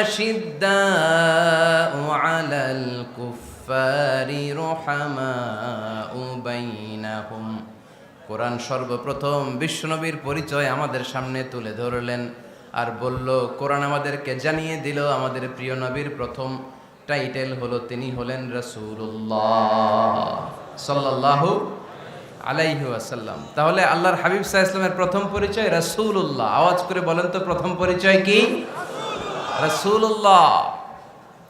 أشداء على الكفار رحماء بينهم। কোরআন সর্বপ্রথম বিশ্বনবীর পরিচয় আমাদের সামনে তুলে ধরলেন আর বলল, কোরআন আমাদেরকে জানিয়ে দিল আমাদের প্রিয় নবীর প্রথম টাইটেল হলো তিনি হলেন রাসূলুল্লাহ সাল্লাল্লাহু আলাইহি ওয়াসাল্লাম। তাহলে আল্লাহর হাবিব সাল্লাল্লাহু আলাইহি ওয়াসাল্লামের প্রথম পরিচয় রাসূলুল্লাহ। আওয়াজ করে বলেন তো প্রথম পরিচয় কি? রাসূলুল্লাহ।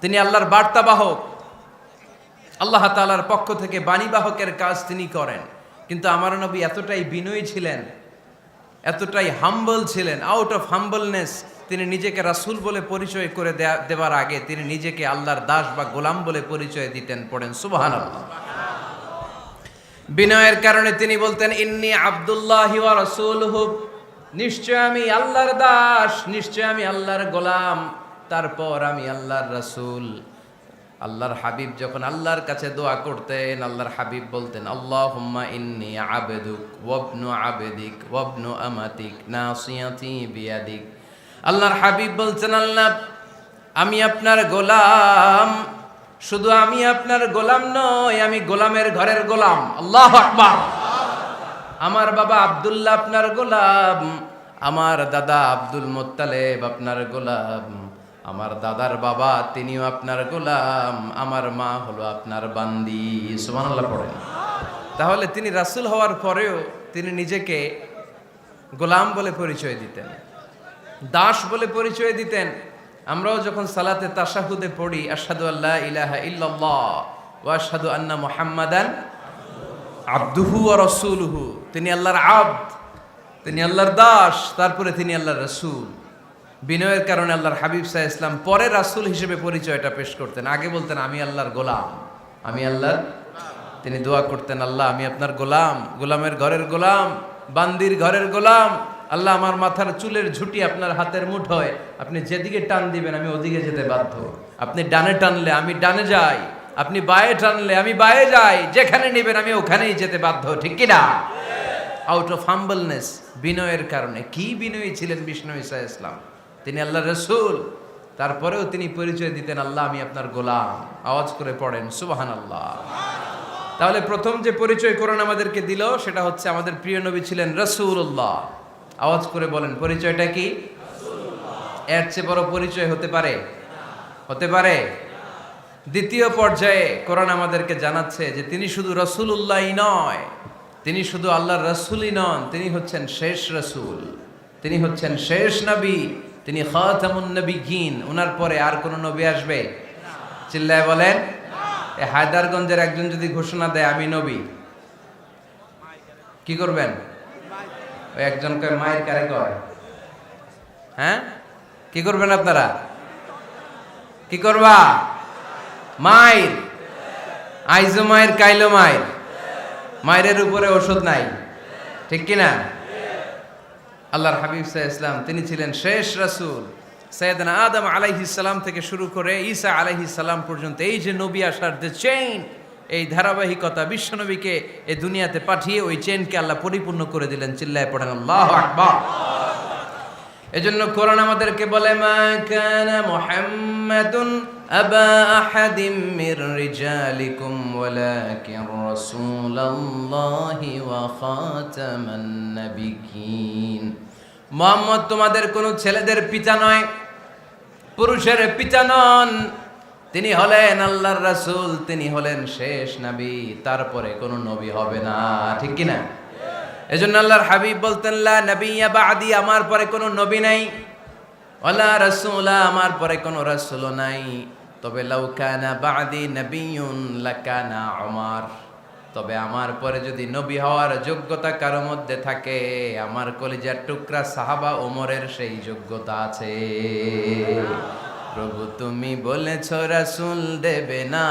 তিনি আল্লাহর বার্তাবাহক, আল্লাহ তাআলার পক্ষ থেকে বাণীবাহকের কাজ তিনি করেন। কিন্তু আমার নবী এতটাই বিনয়ী ছিলেন, এতটাই হাম্বল ছিলেন, আউট অফ হাম্বলনেস তিনি নিজেকে রাসূল বলে পরিচয় করে দেওয়ার আগে তিনি নিজেকে আল্লাহর দাস বা গোলাম বলে পরিচয় দিতেন। পড়েন সুবহানাল্লাহ। বিনয়ের কারণে তিনি বলতেন, ইন্নী আব্দুল্লাহি ওয়া রাসূলুহু, নিশ্চয় আমি আল্লাহর দাস, নিশ্চয় আমি আল্লাহর গোলাম, তারপর আমি আল্লাহর রাসূল। আল্লাহর হাবিব যখন আল্লাহর কাছে দোয়া করতেন, আল্লাহর হাবিব বলতেন, আল্লাহুম্মা ইন্নী আবদুক ওয়া ইবনু আবদিক ওয়া ইবনু আমাতিক নাসিয়াতি বিয়াদিক। আল্লাহর হাবিব বলছেন, আল্লাহ আমি আপনার গোলাম, শুধু আমি আপনার গোলাম নই, আমি গোলামের ঘরের গোলাম। আল্লাহু আকবার। আমার বাবা আব্দুল্লাহ আপনার গোলাম, আমার দাদা আব্দুল মুত্তালিব আপনার গোলাম, আমার দাদার বাবা তিনিও আপনার গোলাম, আমার মা হলো আপনার বান্দি। সুবহানাল্লাহ পড়েন। তাহলে তিনি রাসূল হওয়ার পরেও তিনি নিজেকে গোলাম বলে পরিচয় দিতেন, দাস বলে পরিচয় দিতেন। আমরাও যখন সালাতে তাশাহুদে পড়ি, আশহাদু আল্লা ইলাহা ইল্লাল্লাহ ওয়া আশহাদু আন্না মুহাম্মাদান আবদুহু ওয়া রাসূলুহু, তিনি আল্লাহর আবদ, তিনি আল্লাহর দাস, তারপরে তিনি আল্লাহর রাসূল। বিনয়ের কারণে আল্লাহর হাবিব সাল্লাল্লাহু আলাইহি ওয়াসাল্লাম পরে রাসূল হিসেবে পরিচয়টা পেশ করতেন। আগে বলতেন আমি আল্লাহর গোলাম, আমি আল্লাহর। তিনি দোয়া করতেন, আল্লাহ আমি আপনার গোলাম, গোলামের ঘরের গোলাম, বান্দির ঘরের গোলাম। আল্লাহ আমার মাথার চুলের ঝুঁটি আপনার হাতের মুঠোয়, আপনি যেদিকে টান দিবেন আমি ওদিকে যেতে বাধ্য। আপনি ডানে টানলে আমি ডানে যাই, আপনি বায়ে টানলে আমি বায়ে যাই, যেখানে নেবেন আমি ওখানেই যেতে বাধ্য। ঠিক কি না? আউট অফ হাম্বলনেস, বিনয়ের কারণে। কি বিনয়ী ছিলেন বিষ্ণু ঈসা ইসলাম। তিনি আল্লাহর রাসূল, তারপরেও তিনি পরিচয় দিতেন, আল্লাহ আমি আপনার গোলাম। আওয়াজ করে পড়েন সুবহানাল্লাহ। তাহলে প্রথম যে পরিচয় কোরআন আমাদেরকে দিল সেটা হচ্ছে আমাদের প্রিয় নবী ছিলেন রাসূলুল্লাহ। আওয়াজ করে বলেন পরিচয়টা কি? এর চেয়ে বড় পরিচয় হতে পারে? হতে পারে? দ্বিতীয় পর্যায়ে কোরআন আমাদেরকে জানাচ্ছে যে তিনি শুধু রাসূলুল্লাহই নয়, তিনি শুধু আল্লাহর রাসূলই নন, তিনি হচ্ছেন শেষ রাসূল, তিনি হচ্ছেন শেষ নবী, তিনি খাতামুন নবিয়্যিন। ওনার পরে আর কোন নবী আসবে? চিল্লায় বলেন। এই হায়দারগঞ্জের একজন যদি ঘোষণা দেয় আমি নবী, কি করবেন? ওই একজন কয় মায়ের কারে কয়, হ্যাঁ কি করবেন আপনারা? কি করবা? মায়ের। আইজো মায়ের কাইলো মায়ের, মায়ের উপরে ওষুধ নাই। ঠিক কিনা? আল্লাহর হাবিব সাল্লাল্লাহু আলাইহি ওয়াসাল্লাম তিনি ছিলেন শেষ রাসূল। সাইয়েদনা আদম আলাইহিস সালাম থেকে শুরু করে ঈসা আলাইহিস সালাম পর্যন্ত এই যে নবী আসার যে চেইন, এই ধারাবাহিকতা, বিশ্বনবীকে এই দুনিয়াতে পাঠিয়ে ওই চেইনকে আল্লাহ পরিপূর্ণ করে দিলেন। চিল্লায় পড়েন আল্লাহু আকবার। এজন্য কোরআন আমাদেরকে বলে, মা কানা মুহাম্মাদুন আবা আহাদিম মির রিজালিকুম ওয়ালাকিন রাসূলুল্লাহি ওয়া খাতামান নাবিয়্যিন। মুহাম্মদ তোমাদের কোন ছেলেদের পিতা নয়, পুরুষের পিতা নন, তিনি হলেন আল্লাহর রাসূল, তিনি হলেন শেষ নবী, তারপরে কোনো নবী হবে না। ঠিক কি না? এজন্য আল্লাহর হাবিব বলতেন, লা নবিয়্যা বা'দি, আমার পরে কোনো নবী নাই, ওয়ালা রাসূলা, আমার পরে কোনো রাসূলও নাই। তবে লাউ কানা বা'দি নবিয়্যুন লাকানা উমর, তবে আমার পরে যদি নবী হওয়ার যোগ্যতা কারো মধ্যে থাকে, আমার কলিজার টুকরা সাহাবা ওমরের সেই যোগ্যতা আছে। প্রভু তুমি বলেছ রাসূল দেবে না,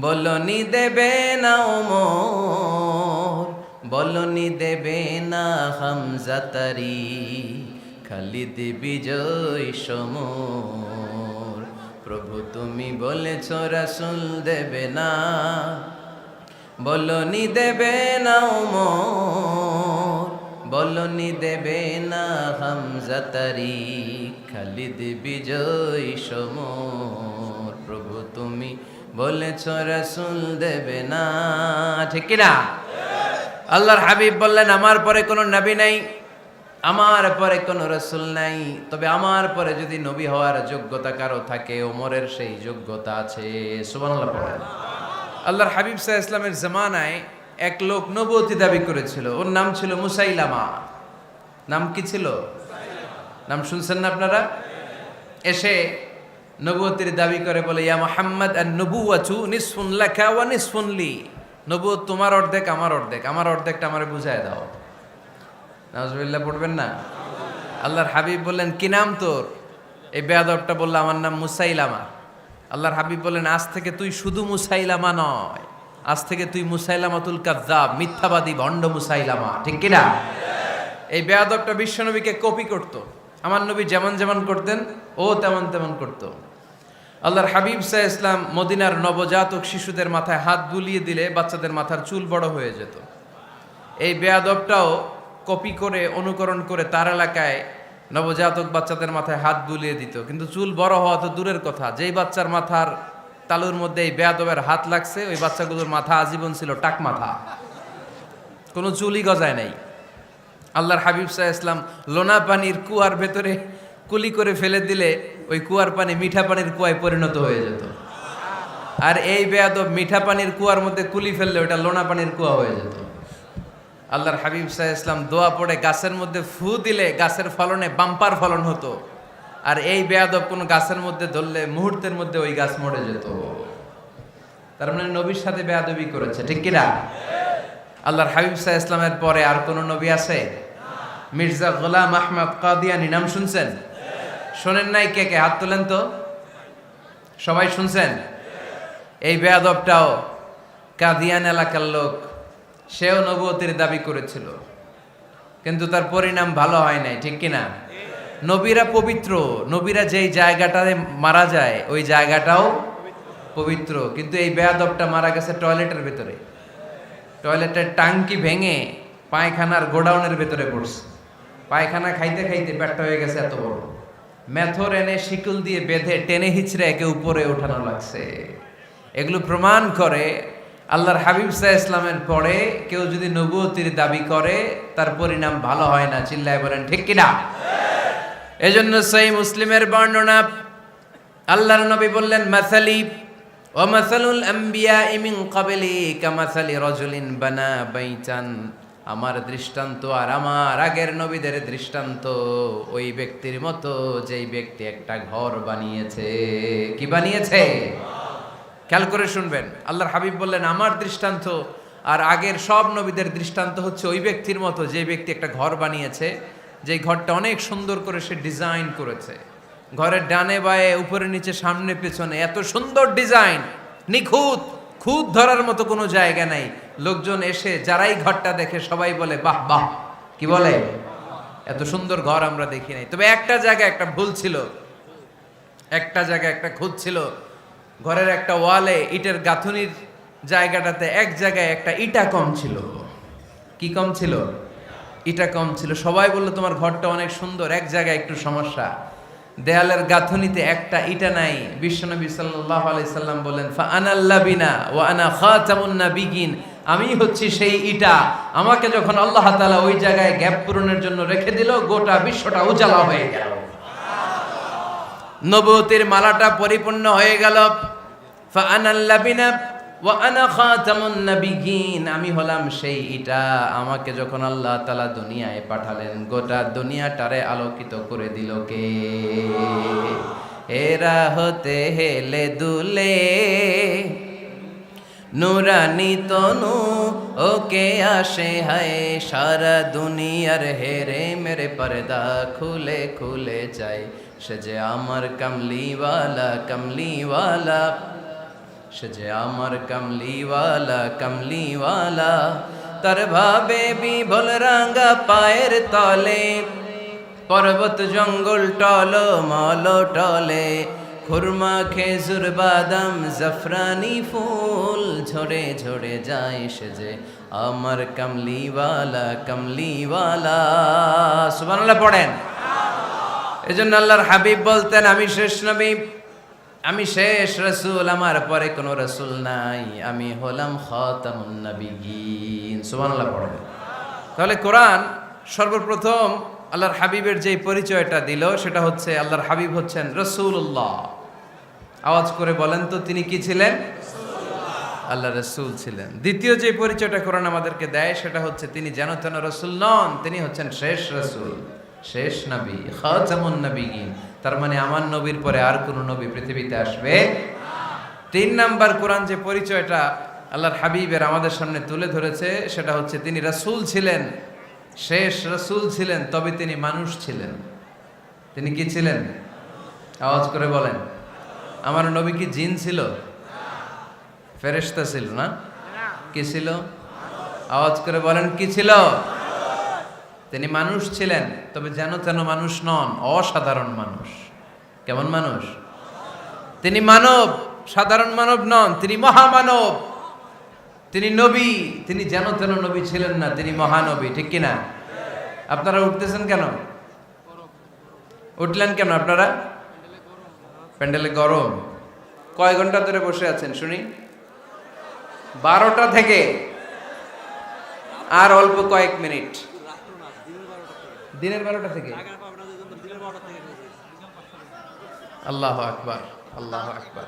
বলনি দেবে না ওমর, বলনি দেবে না হামজা তারি, খালিদ বিজয় সমর। প্রভু তুমি বলেছ রাসূল দেবে না, বলনি দেবে না ওমর, বলনি দেবে না হামজা তারি, খালিদ বিজয় সমর। প্রভু তুমি বলেছ রাসূল দেবে না, ঠিক কি না? আল্লাহর হাবিব বললেন আমার পরে কোনো নবী নাই, আমার পরে কোনো রাসূল নাই, তবে আমার পরে যদি নবী হওয়ার যোগ্যতা কারো থাকে ওমরের সেই যোগ্যতা আছে। সুবহানাল্লাহ পড়েন। আল্লাহর হাবিব সাল্লাল্লাহু আলাইহি ওয়াসাল্লামের জামানায় এক লোক নবুয়তি দাবি করেছিল, ওর নাম ছিল মুসাইলামা। নাম কি ছিল? নাম শুনছেন না আপনারা? এসে নবুয়তির দাবি করে বলে, ইয়া মুহাম্মদ আন-নবুওয়াতু নিসফুন লাকা ওয়া নিসফুন লি। নবুয়ত তোমার অর্ধেক আমার অর্ধেক, আমার অর্ধেকটা আমারে বুঝায় দাও। নাউজুবিল্লাহ পড়বেন না? আল্লাহর হাবিব বললেন কি নাম তোর? এই বেয়াদবটা বলল আমার নাম মুসাইলামা। আল্লাহর হাবিব বললেন আজ থেকে তুই শুধু মুসাইলামা নয়, আজ থেকে তুই মুসাইলামাতুল কাযযাব, মিথ্যাবাদী ভণ্ড মুসাইলামা, ঠিক কি না? এই বেয়াদবটা বিশ্বনবীকে কপি করত। আমার নবী যেমন যেমন করতেন ও তেমন তেমন করত। আল্লাহর হাবিব সাল্লাল্লাহু আলাইহি ওয়াসাল্লাম মদিনার নবজাতক শিশুদের মাথায় হাত বুলিয়ে দিলে বাচ্চাদের মাথার চুল বড় হয়ে যেত। এই বেয়াদবটাও কপি করে অনুকরণ করে তার এলাকায় নবজাতক বাচ্চাদের মাথায় হাত বুলিয়ে দিত, কিন্তু চুল বড় হওয়া তো দূরের কথা, যেই বাচ্চার মাথার তালুর মধ্যে এই বেয়াদবের হাত লাগছে ওই বাচ্চাগুলোর মাথা আজীবন ছিল টাক মাথা, কোনো চুলই গজায় নাই। আল্লাহর হাবিব সাল্লাল্লাহু আলাইহি ওয়াসাল্লাম লোনা পানির কুয়ার ভেতরে কুলি করে ফেলে দিলে ওই কুয়ার পানি মিঠা পানির কুয়ায় পরিণত হয়ে যেত। আর এই বেয়াদব মিঠা পানির কুয়ার মধ্যে কুলি ফেললে ওটা লোনা পানির কুয়া হয়ে যেত। আল্লাহর হাবিব সাল্লাল্লাহু আলাইহি ওয়াসাল্লাম দোয়া পড়ে গাছের মধ্যে ফু দিলে গাছের ফলনে বাম্পার ফলন হতো, আর এই বেয়াদব কোন গাছের মধ্যে ধরলে মুহূর্তের মধ্যে ওই গাছ মরে যেত। তার মানে নবীর সাথে বেয়াদবি করেছে, ঠিক কি না? আল্লাহর হাবিব সাল্লাল্লাহু আলাইহি ওয়াসাল্লামের পরে আর কোন নবী আছে? মির্জা গোলাম আহমদ কাদিয়ানী নাম শুনছেন? শোনেন নাই? কে কে হাত তোলেন তো। সবাই শুনছেন? এই বেয়াদবটাও কাদিয়ান এলাকার লোক, সেও নবুয়তির দাবি করেছিল, কিন্তু তার পরিণাম ভালো হয় নাই, ঠিক কিনা? নবীরা পবিত্র, নবীরা যেই জায়গাটায় মারা যায় ওই জায়গাটাও পবিত্র, কিন্তু এই বেয়াদবটা মারা গেছে টয়লেটের ভেতরে, টয়লেটের টাঙ্কি ভেঙে পায়খানার গোডাউনের ভেতরে পড়ছে। পায়খানা খাইতে খাইতে পেটটা হয়ে গেছে এত বড়, মেথর এনে শিকল দিয়ে বেঁধে টেনে হিচড়ে একে উপরে ওঠানো লাগছে। এগুলো প্রমাণ করে আল্লাহর হাবিব সাল্লাল্লাহু আলাইহি ওয়াসাল্লামের পরে কেউ যদি নবুয়তির দাবি করে তার পরিণাম ভালো হয় না। চিল্লায় বলেন ঠিক কিনা? এজন্য সহিহ মুসলিমের বর্ণনা, আল্লাহর নবী বললেন মাসালি ওয়া মাসালুল আমবিয়াই মিন ক্বাবলি কামাসালি রাজুলিন বানা বাইতান। আমার দৃষ্টান্ত আর আমার আগের নবীদের দৃষ্টান্ত ওই ব্যক্তির মতো যেই ব্যক্তি একটা ঘর বানিয়েছে। কি বানিয়েছে? খেয়াল করে শুনবেন। আল্লাহর হাবিব বললেন আমার দৃষ্টান্ত আর আগের সব নবীদের দৃষ্টান্ত হচ্ছে ওই ব্যক্তির মতো যে ব্যক্তি একটা ঘর বানিয়েছে, যেই ঘরটা অনেক সুন্দর করে সে ডিজাইন করেছে। ঘরের ডানে বায়ে উপরে নিচে সামনে পেছনে এত সুন্দর ডিজাইন, নিখুঁত, খুঁত ধরার মতো কোনো জায়গা নাই। লোকজন এসে যারাই ঘরটা দেখে সবাই বলে বাহ বাহ। কি বলে? এত সুন্দর ঘর আমরা দেখি নাই। তবে একটা জায়গায় একটা ভুল ছিল, একটা জায়গায় একটা খুঁত ছিল। ঘরের একটা ওয়ালে ইটের গাঁথুনির জায়গাটাতে এক জায়গায় একটা ইটা কম ছিল। কি কম ছিল? ইটা কম ছিল। সবাই বললো তোমার ঘরটা অনেক সুন্দর, এক জায়গায় একটু সমস্যা, দেয়ালের গাঁথুনিতে একটা ইটা নাই। বিশ্বনবী সাল্লাল্লাহু আলাইহি সাল্লাম বলেন ফা আনাল লাবিনা ওয়া আনা খাতামুন নাবিয়িন, আমি হচ্ছি সেই ইটা। আমাকে যখন আল্লাহ তাআলা ওই জায়গায় গ্যাপ পূরণের জন্য রেখে দিল, গোটা বিশ্বটা উজালা হয়ে গেল, নবুয়তির মালাটা পরিপূর্ণ হয়ে গেল। ফা আনাল লাবিনা ওয়া আনা খাতামুন নাবিয়িন, আমি হলাম সেই ইটা। আমাকে যখন আল্লাহ তাআলা দুনিয়ায় পাঠালেন, গোটা দুনিয়াটারে আলোকিত করে দিল কে? এরা হতে হেলে দুলে নুরানি তনু ওকে আসে হায়, সারা দুনিয়ার হেরে মেরে পর্দা খুলে খুলে যায়, সে যে আমার কামলিওয়ালা কামলিওয়ালা, সে যে আমার কামলিওয়ালা কামলিওয়ালা, তার ভাবে বিভোল রাঙ্গা পায়ের তলে, পর্বত জঙ্গল টল মল টলে, খুরমা খেজুর বাদাম জাফরানি ফুল ঝরে ঝরে যায়, সে যে আমার কামলিওয়ালা কামলিওয়ালা। সুবহানাল্লাহ পড়েন। এজন্য আল্লাহর হাবিব বলতেন, আমি শেষ নবী, আমি শেষ রাসূল, আমার পরে কোনো রাসূল নাই, আমি হলাম খাতামুন নবিয়্যিন। সুবহানাল্লাহ পড়েন। তাহলে কোরআন সর্বপ্রথম আল্লাহর হাবিবের যে পরিচয়টা দিল সেটা হচ্ছে আল্লাহর হাবিব হচ্ছেন রাসূলুল্লাহ। আওয়াজ করে বলেন তো তিনি কি ছিলেন? আল্লাহ রাসূল ছিলেন। দ্বিতীয় যে পরিচয়টা কোরআন আমাদেরকে দেয় সেটা হচ্ছে তিনি যেন তেন রাসূল নন, তিনি হচ্ছেন শেষ রাসূল, শেষ নবী, খাতামুন নবিয়্যিন। তার মানে আমার নবীর পরে আর কোনো নবী পৃথিবীতে আসবে না। 3 নাম্বার কোরআন যে পরিচয়টা আল্লাহর হাবিবের আমাদের সামনে তুলে ধরেছে সেটা হচ্ছে তিনি রাসূল ছিলেন, শেষ রাসূল ছিলেন, তবে তিনি মানুষ ছিলেন। তিনি কি ছিলেন? আওয়াজ করে বলেন। আমার নবী কি জিন ছিল? ফেরেশতা ছিল না? কি ছিল? আওয়াজ করে বলেন কি ছিল? তিনি মানুষ ছিলেন, তবে যেন তেন মানুষ নন, অসাধারণ মানুষ। কেমন মানুষ? তিনি মানব, সাধারণ মানব নন, তিনি মহামানব। তিনি নবী, তিনি যেন তেন নবী ছিলেন না, তিনি মহানবী। ঠিক কিনা? আপনারা উঠতেছেন কেন? উঠলেন কেন আপনারা? প্যান্ডেলে গরম। কয় ঘন্টা ধরে বসে আছেন শুনি? 12টা থেকে আর অল্প কয়েক মিনিট। দিনের 12টা থেকে? আল্লাহু আকবার, আল্লাহু আকবার।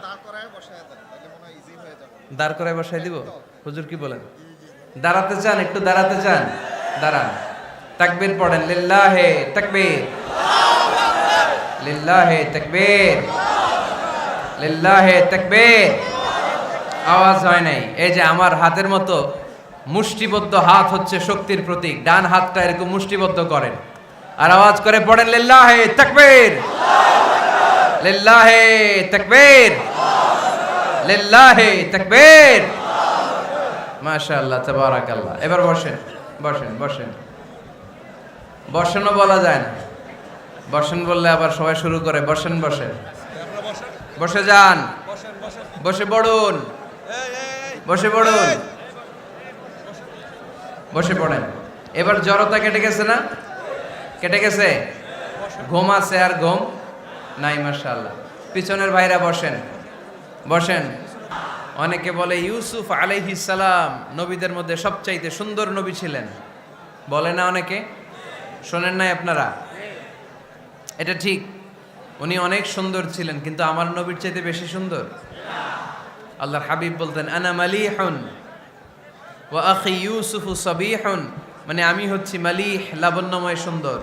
দাঁড় করায় বসায় দিব? হুজুর কি বলেন? দাঁড়াতে চান? একটু দাঁড়াতে চান? দাঁড়ান। তাকবীর পড়েন। লিল্লাহে তাকবীর, লিল্লাহে তাকবীর, লিল্লাহে তাকবীর। আওয়াজ হয় নাই। এই যে আমার হাতের মতো মুষ্টিবদ্ধ হাত হচ্ছে শক্তির প্রতীক। ডান হাতটা এরকম মুষ্টিবদ্ধ করেন আর আওয়াজ করে পড়েন লিল্লাহে তাকবীর, লিল্লাহে তাকবীর, লিল্লাহে তাকবীর। মাশাআল্লাহ, তাবারাকাল্লাহ। এবার বসেন, বসেন, বসেন। বসেনও বলা যায় না, বসেন বললে আবার সবাই শুরু করে বসেন বসেন। বসে যান, বসে পড়ুন, বসে পড়ুন, বসে পড়েন। এবার জড়তা কেটে গেছে না? কেটে গেছে? ঘুম আছে আর ঘুম নাই। মাশাআল্লাহ। পিছনের ভাইরা বসেন, বসেন। অনেকে বলে ইউসুফ আলাইহিস সালাম নবীদের মধ্যে সবচাইতে সুন্দর নবী ছিলেন, বলে না অনেকে? শোনেন নাই আপনারা? এটা ঠিক, উনি অনেক সুন্দর ছিলেন, কিন্তু আমার নবীর চাইতে বেশি সুন্দর। আল্লাহর হাবিব বলতেন আনা মালিহুন ওয়া আখি ইউসুফু সাবিহুন, মানে আমি হচ্ছি মালিহ, লাবণ্যময় সুন্দর,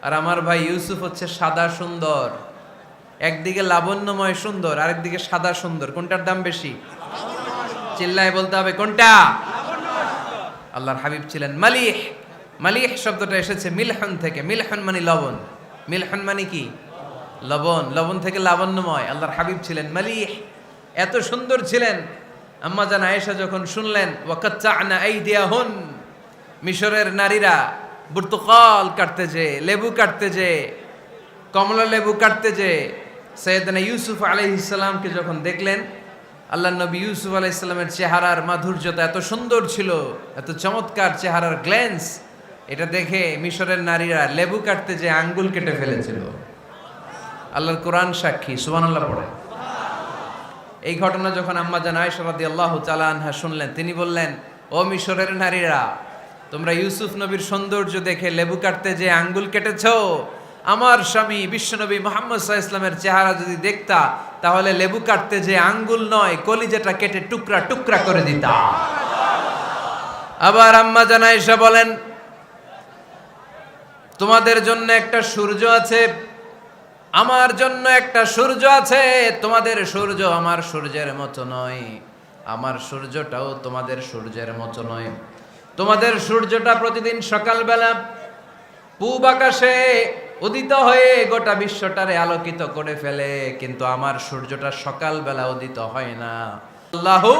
আর আমার ভাই ইউসুফ হচ্ছে সাদা সুন্দর। একদিকে লাবণ্যময় সুন্দর, আরেকদিকে সাদা সুন্দর। কোনটার দাম বেশি? চিল্লায় বলতে হবে কোনটা? আল্লাহর হাবিব ছিলেন মালিহ। মালিহ শব্দটা এসেছে মিলহন থেকে। মিলহন মানে লবণ, মিলহন মানে কি? লবণ। লবণ থেকে লাবণ্যময়। আল্লাহর হাবিব ছিলেন মালিহ, এত সুন্দর ছিলেন। আম্মা জান আয়েশা যখন শুনলেন ওয়াকাত্তা'না আইদিয়াহুন, মিশরের নারীরা বুর্তুকাল কাটতে যে, লেবু কাটতে যে, কমলা লেবু কাটতে যে, সাইয়েদনা ইউসুফ আলাইহিস সালামকে যখন দেখলেন, আল্লাহর নবী ইউসুফ আলাইহিস সালামের চেহারার মাধুর্যতা এত সুন্দর ছিল, এত চমৎকার চেহারার গ্ল্যান্স, এটা দেখে মিশরের নারীরা লেবু কাটতে যে আঙ্গুল কেটে ফেলেছিল। আল্লাহর কোরআন সাক্ষী। সুবহানাল্লাহ পড়ে। এই ঘটনা যখন আম্মা জান আয়েশা রাদিয়াল্লাহু তাআলা আনহা শুনলেন, তিনি বললেন, ও মিশরের নারীরা, তোমরা ইউসুফ নবীর সৌন্দর্য দেখে লেবু কাটতে যে আঙ্গুল কেটেছো, আমার স্বামী বিশ্বনবী মুহাম্মদ সাল্লাল্লাহু আলাইহি ওয়াসাল্লামের চেহারা যদি দেখতা, তাহলে লেবু কাটতে যে আঙ্গুল নয়, কলিজাটা কেটে টুকরা টুকরা করে দিতা। আবার আম্মা জান আয়েশা বলেন, তোমাদের জন্য একটা সূর্য আছে, আমার জন্য একটা সূর্য আছে। তোমাদের সূর্য আমার সূর্যের মতো নয়, আমার সূর্যটাও তোমাদের সূর্যের মতো নয়। তোমাদের সূর্যটা প্রতিদিন সকালবেলা পূব আকাশে উদিত হয়ে গোটা বিশ্বটারে আলোকিত করে ফেলে, কিন্তু আমার সূর্যটা সকালবেলা উদিত হয় না। সাল্লাল্লাহু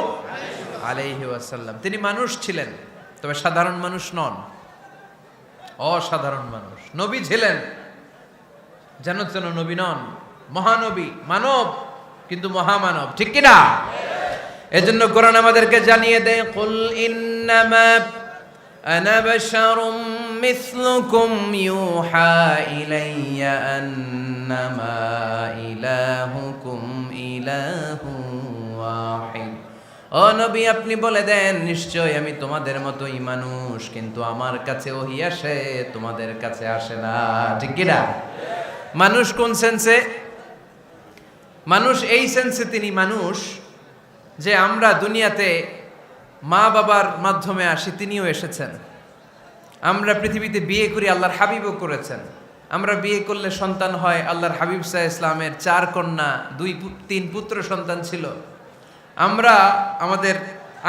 আলাইহি ওয়াসাল্লাম তিনি মানুষ ছিলেন, তবে সাধারণ মানুষ নন, অসাধারণ মানুষ। নবী ছিলেন, যেন তেন নবী নন, মহানবী, মানব কিন্তু মহামানব, ঠিক কিনা? এজন্য কোরআন আমাদেরকে জানিয়ে দেয়, কুল ইন্নামা আনা বাশারুম মিসলুকুম ইউহা ইলাইয়া আন্নামা ইলাহুকুম ইলাহু ওয়াহিদ। ও নবী, আপনি বলে দেন, নিশ্চয় আমি তোমাদের মতোই মানুষ, কিন্তু আমার কাছে ওহী আসে, তোমাদের কাছে আসে না, ঠিক কিনা? মানুষ কোন সেন্সে? মানুষ এই সেন্সে তিনি মানুষ যে আমরা দুনিয়াতে মা বাবার মাধ্যমে আসি, তিনিও এসেছেন। আমরা পৃথিবীতে বিয়ে করি, আল্লাহর হাবিবও করেছেন। আমরা বিয়ে করলে সন্তান হয়, আল্লাহর হাবিব সাল্লাল্লাহু আলাইহি ইসলামের 4 কন্যা 2-3 পুত্র সন্তান ছিল। আমরা আমাদের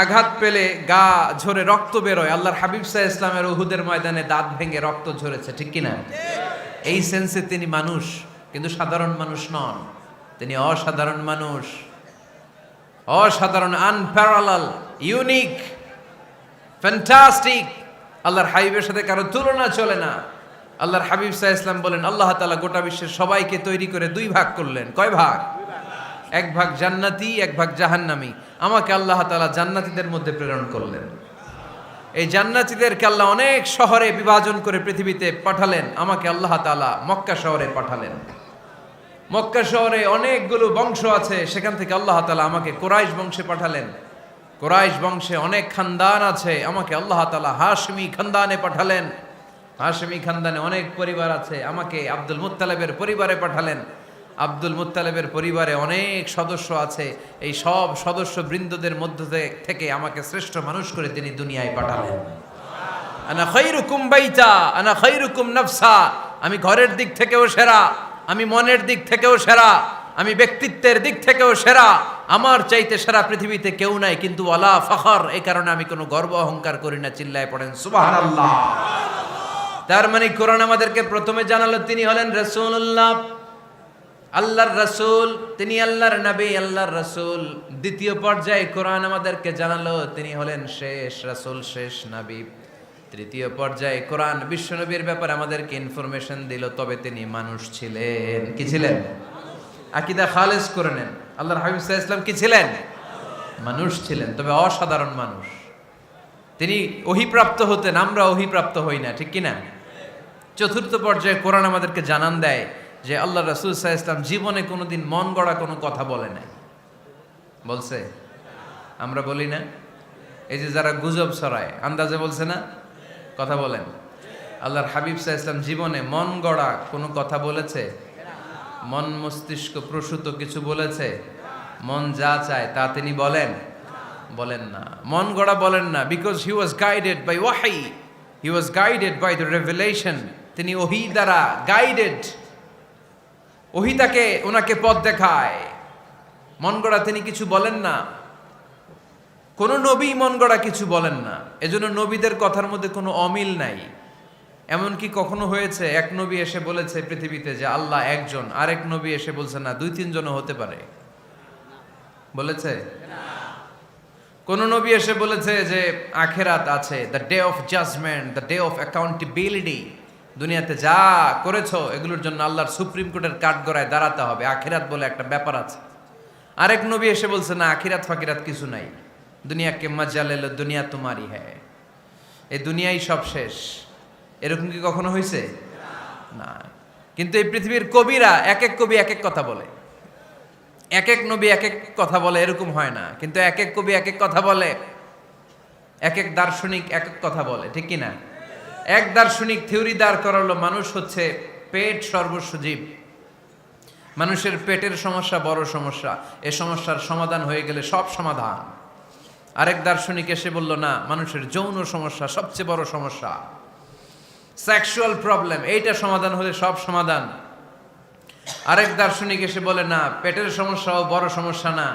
আঘাত পেলে গা ঝরে রক্ত বেরোয়, আল্লাহর হাবিব সাল্লাল্লাহু আলাইহি ইসলামের উহুদের ময়দানে দাঁত ভেঙে রক্ত ঝরেছে, ঠিক কিনা? এই সেন্সে তিনি মানুষ, কিন্তু সাধারণ মানুষ নন, তিনি অসাধারণ মানুষ, অসাধারণ, আনপ্যারালাল, ইউনিক, ফ্যান্টাস্টিক। আল্লাহর হাবিবের সাথে কারো তুলনা চলে না। আল্লাহর হাবিব সাল্লাল্লাহু আলাইহি ওয়াসাল্লাম বলেন, আল্লাহ তাআলা গোটা বিশ্বের সবাইকে তৈরি করে 2 ভাগ করলেন। কয় ভাগ? 1 ভাগ জান্নাতি, 1 ভাগ জাহান্নামী। আমাকে আল্লাহ তাআলা জান্নাতীদের মধ্যে প্রেরণ করলেন। এই জান্নাতীদেরকে আল্লাহ অনেক শহরে বিভাজন করে পৃথিবীতে পাঠালেন, আমাকে আল্লাহ তাআলা মক্কা শহরে পাঠালেন। মক্কা শহরে অনেকগুলো বংশ আছে, সেখান থেকে আল্লাহ তাআলা আমাকে কুরাইশ বংশে পাঠালেন। কুরাইশ বংশে অনেক খানদান আছে, আমাকে আল্লাহ তাআলা হাশমি খানদানে পাঠালেন। হাশমি খানদানে অনেক পরিবার আছে, আমাকে আব্দুল মুত্তালিবের পরিবারে পাঠালেন। আব্দুল মুত্তালিবের পরিবারে অনেক সদস্য আছে, এই সব সদস্য বৃন্দদের মধ্য থেকে আমাকে শ্রেষ্ঠ মানুষ করে তিনি দুনিয়ায় পাঠালেন। আনা খায়রুকুম বাইতা আনা খায়রুকুম নাফসা, আমি ঘরের দিক থেকেও সেরা, আমি মনের দিক থেকেও সেরা, আমি ব্যক্তিত্বের দিক থেকেও সেরা, আমার চাইতে সেরা পৃথিবীতে কেউ নাই। কিন্তু ওয়ালা ফখর, এই কারণে আমি কোনো গর্ব অহংকার করি না। চিল্লায় পড়েন সুবহানাল্লাহ। তার মানে কোরআন আমাদেরকে প্রথমে জানালো তিনি হলেন রাসূলুল্লাহ, আল্লাহর রাসূল, তিনি আল্লাহর নবী, আল্লাহর রাসূল। দ্বিতীয় পর্যায়ে কোরআন আমাদেরকে জানালো তিনি হলেন শেষ রাসূল, শেষ নবী। তৃতীয় পর্যায়ে কোরআন বিশ্বনবীর ব্যাপারে আমাদেরকে ইনফরমেশন দিল, তবে তিনি মানুষ ছিলেন। কি ছিলেন? আকীদা খালেস করে নেন, আল্লাহর হাবিব সাল্লাল্লাহু আলাইহি ওয়াসাল্লাম কি ছিলেন? মানুষ ছিলেন, তবে অসাধারণ মানুষ। তিনি ওহীপ্রাপ্ত হতেন, আমরা ওহীপ্রাপ্ত হই না, ঠিক কিনা? চতুর্থ পর্যায়ে কোরআন আমাদেরকে জানান দেয় যে আল্লাহ রাসূল সাল্লাল্লাহু আলাইহি ওয়াসাল্লাম জীবনে কোনোদিন মন গড়া কোনো কথা বলে নাই। বলছে? আমরা বলি না? এই যে যারা গুজব ছড়ায়, আন্দাজে বলছে না, কথা বলেন। আল্লাহর হাবিব সাল্লাল্লাহু আলাইহি ওয়াসাল্লাম জীবনে মন গড়া কোনো কথা বলেছে? মন মস্তিষ্ক প্রসূত কিছু বলেছে? মন যা চায় তা তিনি বলেন? বলেন না, মন গড়া বলেন না। Because he was guided by ওয়াহি, he was guided by the revelation. তিনি ওহী দ্বারা গাইডেড, ওহী তাকে ওনাকে পথ দেখায়। মন গড়া তিনি কিছু বলেন না, কোন নবী মন গড়া কিছু বলেন না। এজন্য নবীদের কথার মধ্যে কোনো অমিল নাই। এমনকি কখনো হয়েছে এক নবী এসে বলেছে পৃথিবীতে যে আল্লাহ একজন, আরেক নবী এসে বলছে না 2-3 জনও হতে পারে? বলেছে? কোন নবী এসে বলেছে যে আখিরাত আছে, the day of judgment, the day of accountability, দুনিয়াতে যা করেছো এগুলোর জন্য আল্লাহর সুপ্রিম কোর্টের কাঠগড়ায় দাঁড়াতে হবে, আখিরাত বলে একটা ব্যাপার আছে? আরেক নবী এসে বলছে না, আখিরাত ফাকিরাত কিছু নাই, দুনিয়াকে মজা লেলো, দুনিয়া তোমারই হ্যায়, এই দুনিয়াই সব শেষ। এরকম কি কখনো হয়েছে? না। কিন্তু এই পৃথিবীর কবিরা, এক এক কবি এক এক কথা বলে, এক এক নবী এক এক কথা বলে, এরকম হয় না। কিন্তু এক এক কবি এক এক কথা বলে, এক এক দার্শনিক এক এক কথা বলে, ঠিক কি না? এক দার্শনিক থিওরি দাঁড় করালো, মানুষ হচ্ছে পেট সর্বস্ব জীব, মানুষের পেটের সমস্যা বড় সমস্যা, এ সমস্যার সমাধান হয়ে গেলে সব সমাধান। আরেক দার্শনিক এসে বলল না, মানুষের যৌন সমস্যা সবচেয়ে বড় সমস্যা, সেক্সুয়াল প্রবলেম, এইটা সমাধান হলে সব সমাধান। আরেক দার্শনিক এসে বলে না, পেটের সমস্যাও বড় সমস্যা না,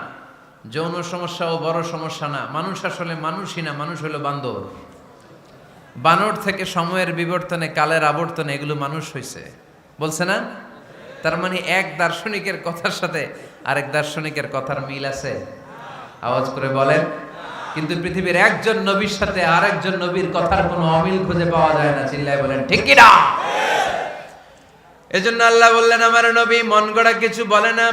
যৌন সমস্যাও বড় সমস্যা না, মানুষ আসলে মানুষই না, মানুষ হলো বান্দর। বানর থেকে সময়ের বিবর্তনে, কালের আবর্তনে এগুলো মানুষ হয়েছে। বলছে না? তার মানে এক দার্শনিকের কথার সাথে আরেক দার্শনিকের কথার মিল আছে? আওয়াজ করে বলেন। কিন্তু পৃথিবীর একজন নবীর সাথে আরেকজন নবীর কথার কোনো অমিল খুঁজে পাওয়া যায় না। চিল্লায় বলেন ঠিক কি না? এজন্য আল্লাহ বললেন আমার নবী মন গড়া কিছু বলে না।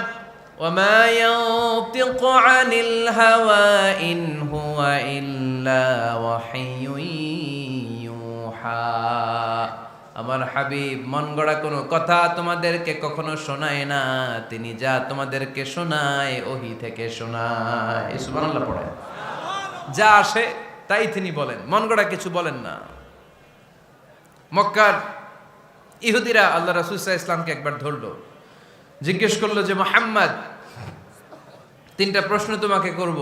ওয়ামা ইয়ানতিকু আনিল হাওয়া ইন হুয়া ইল্লা ওয়াহিয়ুন ইউহা। আমার হাবিব মন গড়া কোনো কথা তোমাদেরকে কখনো শোনায় না, তিনি যা তোমাদেরকে শোনায় ওহী থেকে শোনায়। সুবহানাল্লাহ পড়ে। যা আসে তাই তিনি বলেন, মন গড়া কিছু বলেন না। মক্কার ইহুদিরা আল্লাহ রাসূল সাল্লাল্লাহু আলাইহি ইসলামকে একবার ধরলো, জিজ্ঞেস করলো যে মুহাম্মদ, তিনটা প্রশ্ন তোমাকে করব,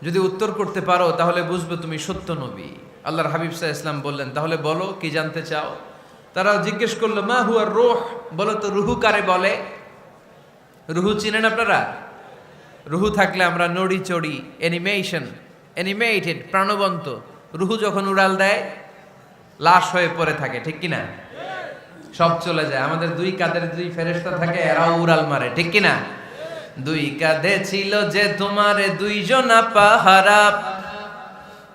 যদি উত্তর করতে পারো তাহলে বুঝবো তুমি সত্য নবী। আল্লাহর হাবিব সাল্লাল্লাহু আলাইহি ইসলাম বললেন, তাহলে বলো কি জানতে চাও? তারা জিজ্ঞেস করলো মা হুয়া রূহ, বলো তো রুহু কারে বলে? রুহু চিনেন আপনারা? রুহু থাকলে আমরা নড়ি চড়ি, অ্যানিমেটেড, প্রাণবন্ত। রুহু যখন উড়াল দেয় লাশ হয়ে পড়ে থাকে, ঠিক কিনা? সব চলে যায়। আমাদের দুই কাঁধের দুই ফেরেশতা থাকে, এরাও উড়াল মারে, ঠিক কিনা? দুই কাঁধে ছিল যে তোমারে দুইজনা পাহারা,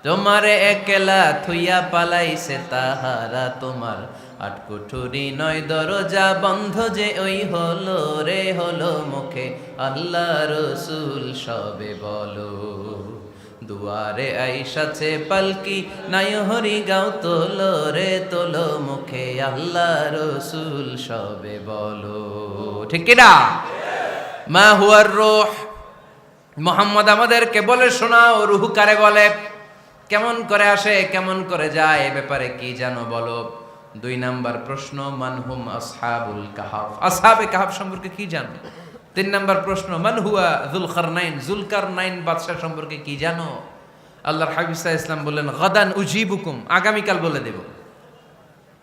তোমারে একলা থুইয়া পালাইছে তাহারা। তোমার আটকুঠুরি নয় দরজা বন্ধ যে ওই হলো রে হলো মুখে আল্লাহ রসুল সবে বলো। দুয়ারে আইসাছে পালকি নাই হরি গাও তোলো রে তোলো মুখে আল্লাহ রসুল সবে বলো, ঠিক কিনা? মা হুয়ার রূহ, মুহাম্মদ আমাদেরকে বলে শোনাও রুহু কারে বলে, কেমন করে আসে, কেমন করে যায়, এ ব্যাপারে কি জানো বলো। দুই নাম্বার প্রশ্ন মানহুম আসহাবুল কাহাফ, আসহাবে কাহাফ সম্পর্কে কি জানো? তিন নাম্বার প্রশ্ন মান হুয়া যুলকারনাইন, যুলকারনাইন বাদশা সম্পর্কে কি জানো? আল্লাহর হাবিব সাল্লাল্লাহু আলাইহি ওয়াসাল্লাম বললেন গাদান উজিবুকুম, আগামীকাল বলে দেব।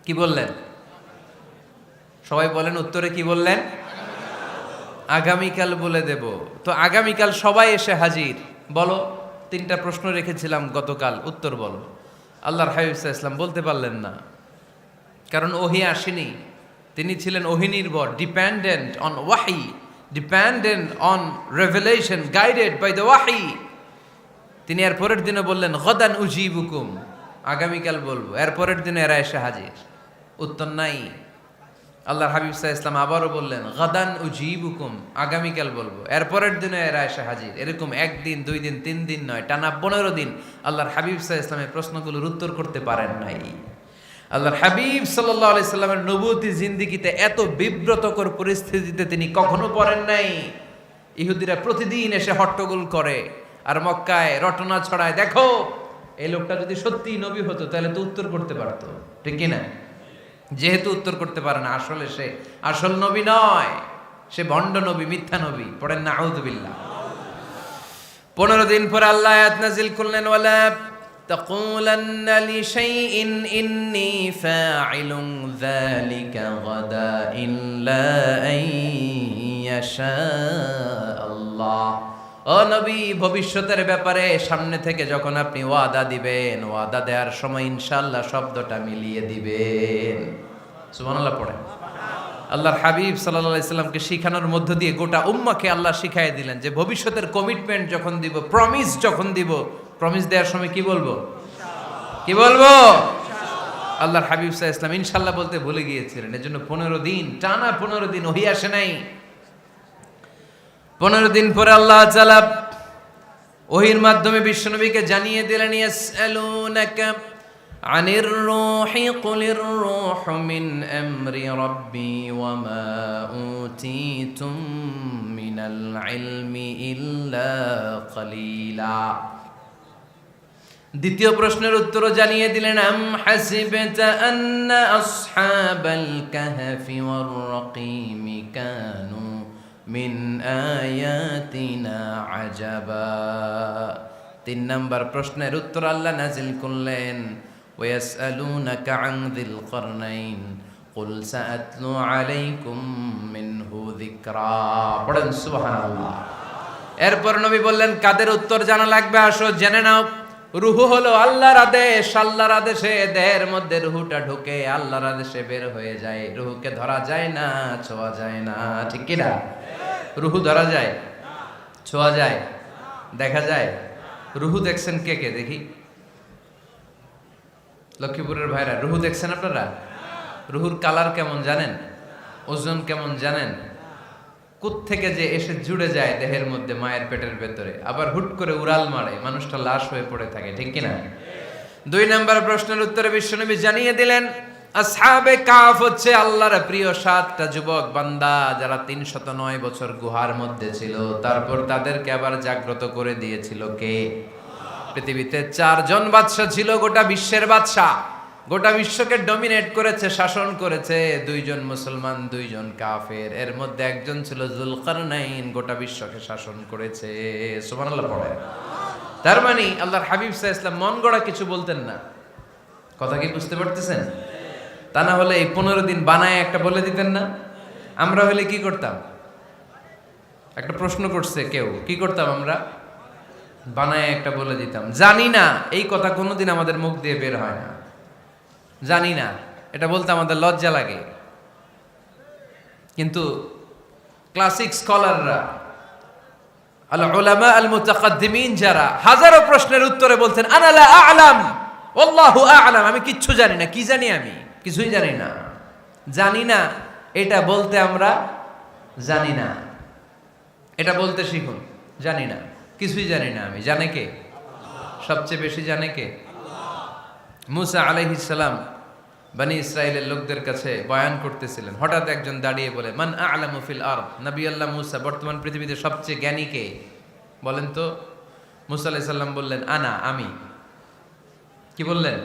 কি বললেন? সবাই বলেন উত্তরে কি বললেন? আগামীকাল বলে দেব। তো আগামীকাল সবাই এসে হাজির। বলো, তিনটা প্রশ্ন রেখেছিলাম গতকাল, উত্তর বলো। আল্লাহর হাবিব সাল্লাল্লাহু আলাইহি ওয়াসাল্লাম বলতে পারলেন না, কারণ ওহী আসেনি। তিনি ছিলেন ওহী নির্ভর, dependent on wahi, dependent on revelation, guided by the wahi. তিনি এর পরের দিনে বললেন গাদান উজিবুকুম, আগামীকাল বলবো। এর পরের দিনে এরা এসে হাজির, উত্তর নাই। আল্লাহর হাবিব সাল্লাল্লাহু আলাইহি ওয়াসাল্লাম আবারও বললেন গাদান উজিবুকুম, আগামীকাল বলবো। এর পরের দিনে এরা এসে হাজির। এরকম একদিন, দুই দিন, তিন দিন নয়, টানা 15 দিন আল্লাহর হাবিব সাল্লাল্লাহু আলাইহি ওয়াসাল্লামের প্রশ্নগুলোর উত্তর করতে পারেন নাই। আল্লাহর হাবিব সাল্লাল্লাহু আলাইহি সাল্লামের নবুয়তি জিন্দেগিতে এত বিব্রতকর পরিস্থিতিতে তিনি কখনো পড়েন নাই। ইহুদিরা প্রতিদিন এসে হট্টগোল করে আর মক্কায় রটনা ছড়ায়, দেখো এই লোকটা যদি সত্যি নবী হতো তাহলে তো উত্তর করতে পারতো, ঠিক কি না? যেহেতু উত্তর করতে পারে না, আসলে সে আসল নবী নয়, সে ভণ্ড নবী, মিথ্যা নবী। পড়েন না আউযুবিল্লাহ। 15 দিন পর আল্লাহ আয়াত নাযিল করলেন ওয়ালা তাকুলান্না লিশাইইন ইন্নী ফাইলুন যালিকা গাদা ইল্লা আইয়াশা আল্লাহ। ও নবী, ভবিষ্যতের ব্যাপারে সামনে থেকে যখন আপনি ওয়াদা দিবেন, ওয়াদা দেওয়ার সময় ইনশাআল্লাহ শব্দটা মিলিয়ে দিবেন। সুবহানাল্লাহ পড়েন। আল্লাহর হাবিব সাল্লাল্লাহু আলাইহি সাল্লামকে শিখানোর মধ্য দিয়ে গোটা উম্মাহকে আল্লাহ শিখাই দিলেন যে ভবিষ্যতের কমিটমেন্ট যখন দিব, প্রমিস যখন দিব, প্রমিস দেওয়ার সময় কি বলবো? কি বলবো? আল্লাহর হাবিব সাল্লাল্লাহু আলাইহি সাল্লাম ইনশাআল্লাহ বলতে ভুলে গিয়েছিলেন। এজন্য 15 দিন, টানা 15 দিন ওহী আসে নাই। 15 দিন পরে আল্লাহ তাআলা ওহীর মাধ্যমে বিশ্বনবীকে জানিয়ে দিলেন ইয়াসআলুনাকা আনির রূহি কুলির রূহু মিন আমরি রাব্বি ওয়া মা উতিতুম মিনাল ইলমি ইল্লা কালিলা। দ্বিতীয় প্রশ্নের উত্তরও জানিয়ে দিলেন আম হাসিবতা আন্না আসহাবাল কাহফি ওয়ার রাকিমি কানু মিন আয়াতিনা আজাবা। 3 নম্বর প্রশ্নের উত্তর আল্লাহ নাজিল করলেন ওয়াসআলুনাকা আন যিল করনাইন কুল সাআতলু আলাইকুম মিনহু যিকরা। পড়েন সুবহানাল্লাহ। এরপর নবী বললেন কাদের উত্তর জানা লাগবে, আসো জেনে নাও। রুহু হলো আল্লাহর আদেশ, আল্লাহর আদেশে দেহের মধ্যে রুহুটা ঢুকে আল্লাহর আদেশে বের হয়ে যায়। রুহুকে ধরা যায় না, ছোঁয়া যায় না, ঠিক কি না? রুহু ধরা যায়, ছোঁয়া যায়, দেখা যায়? রুহু দেখছেন কে কে দেখি? লক্ষ্মীপুরের ভাইরা রুহু দেখছেন আপনারা? রুহুর কালার কেমন জানেন? ওজন কেমন জানেন? কোত্থেকে যে এসে জুড়ে যায় দেহের মধ্যে, মায়ের পেটের ভেতরে, আবার হুট করে উড়াল মারে, মানুষটা লাশ হয়ে পড়ে থাকে, ঠিক কিনা? 2 নম্বর প্রশ্নের উত্তরে বিশ্বনবী জানিয়ে দিলেন, আসহাবে কাফ হচ্ছে আল্লাহর প্রিয় 7টা যুবক বান্দা যারা 309 বছর গুহার মধ্যে ছিল। তারপর তাদেরকে আবার জাগ্রত করে দিয়েছিল কে? পৃথিবীতে 4 জন বাদশা ছিল, গোটা বিশ্বের বাদশা, গোটা বিশ্বকে ডমিনেট করেছে, শাসন করেছে। 2 জন মুসলমান, 2 জন কাফের, এর মধ্যে একজন ছিল যুলকারনাইন, গোটা বিশ্বকে শাসন করেছে। সুবহানাল্লাহ পড়ে। তার মানে আল্লাহর হাবিব সাল্লাল্লাহু আলাইহি ওয়াসাল্লাম মন গড়া কিছু বলতেন না। কথা কি বুঝতে পারতেছেন? তা না হলে এই 15 দিন বানায় একটা বলে দিতেন না? আমরা হলে কি করতাম? একটা প্রশ্ন করছে কেউ, কি করতাম আমরা? বানায় একটা বলে দিতাম। জানি না, এই কথা কোনোদিন আমাদের মুখ দিয়ে বের হয় না। জানি না, এটা বলতে আমাদের লজ্জা লাগে। কিন্তু ক্লাসিক স্কলাররা, আল উলামা আল মুতাকাদ্দিমিন, যারা হাজারো প্রশ্নের উত্তরে বলতেন আনা লা আ'লাম ওয়াল্লাহু আ'লাম, আমি কিচ্ছু জানি না। কি জানি? আমি কিছুই জানি না। জানি না এটা বলতে আমরা জানি না, এটা বলতে শিখুন। জানি না, কিছুই জানি না আমি। জানে কে? সবচেয়ে বেশি জানে কে? মুসা আলাইহিস সালাম বনি ইসরাইলের লোকদের কাছে বয়ান করতেছিলেন। হঠাৎ একজন দাঁড়িয়ে বলে, মান আ'লামু ফিল আরদ, নবী আল্লাহ মুসা, বর্তমান পৃথিবীতে সবচেয়ে জ্ঞানী কে বলেন তো? মুসা আলাইহিস সালাম বললেন, আনা, আমি। কি বললেন?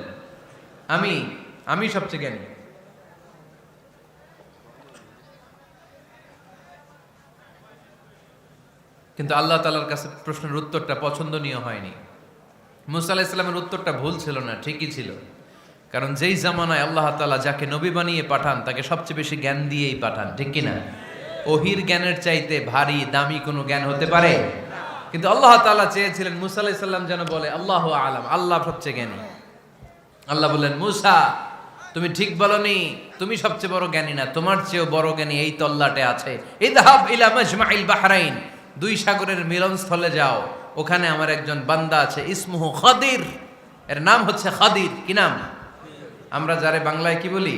আমি সবচেয়ে জ্ঞানী। কিন্তু আল্লাহ তাআলার কাছে প্রশ্নের উত্তরটা পছন্দনীয় হয়নি। মুসা আলাইহিস সালামের উত্তরটা ভুল ছিল না, ঠিকই ছিল। কারণ যেই জামানায় আল্লাহ তাআলা যাকে নবী বানিয়ে পাঠান তাকে সবচেয়ে বেশি জ্ঞান দিয়েই পাঠান, ঠিক কি না? ওহির জ্ঞানের চাইতে ভারী দামি কোনো জ্ঞান হতে পারে? কিন্তু আল্লাহ তাআলা চেয়েছিলেন মুসা আলাইহিস সালাম যেন বলে আল্লাহু আ'লাম, আল্লাহ সবচেয়ে জ্ঞানী। আল্লাহ বললেন, মুসা তুমি ঠিক বলনি, তুমি সবচেয়ে বড় জ্ঞানী না, তোমার চেয়েও বড় জ্ঞানী এই তল্লাটে আছে। ইযহাব ইলা মাজমাইল বাহরাইন, 2 সাগরের মিলনস্থলে যাও, ওখানে আমার একজন বান্দা আছে, ইসমুহু খাদির, এর নাম হচ্ছে খাদির। কি নাম? আমরা যারে বাংলায় কি বলি?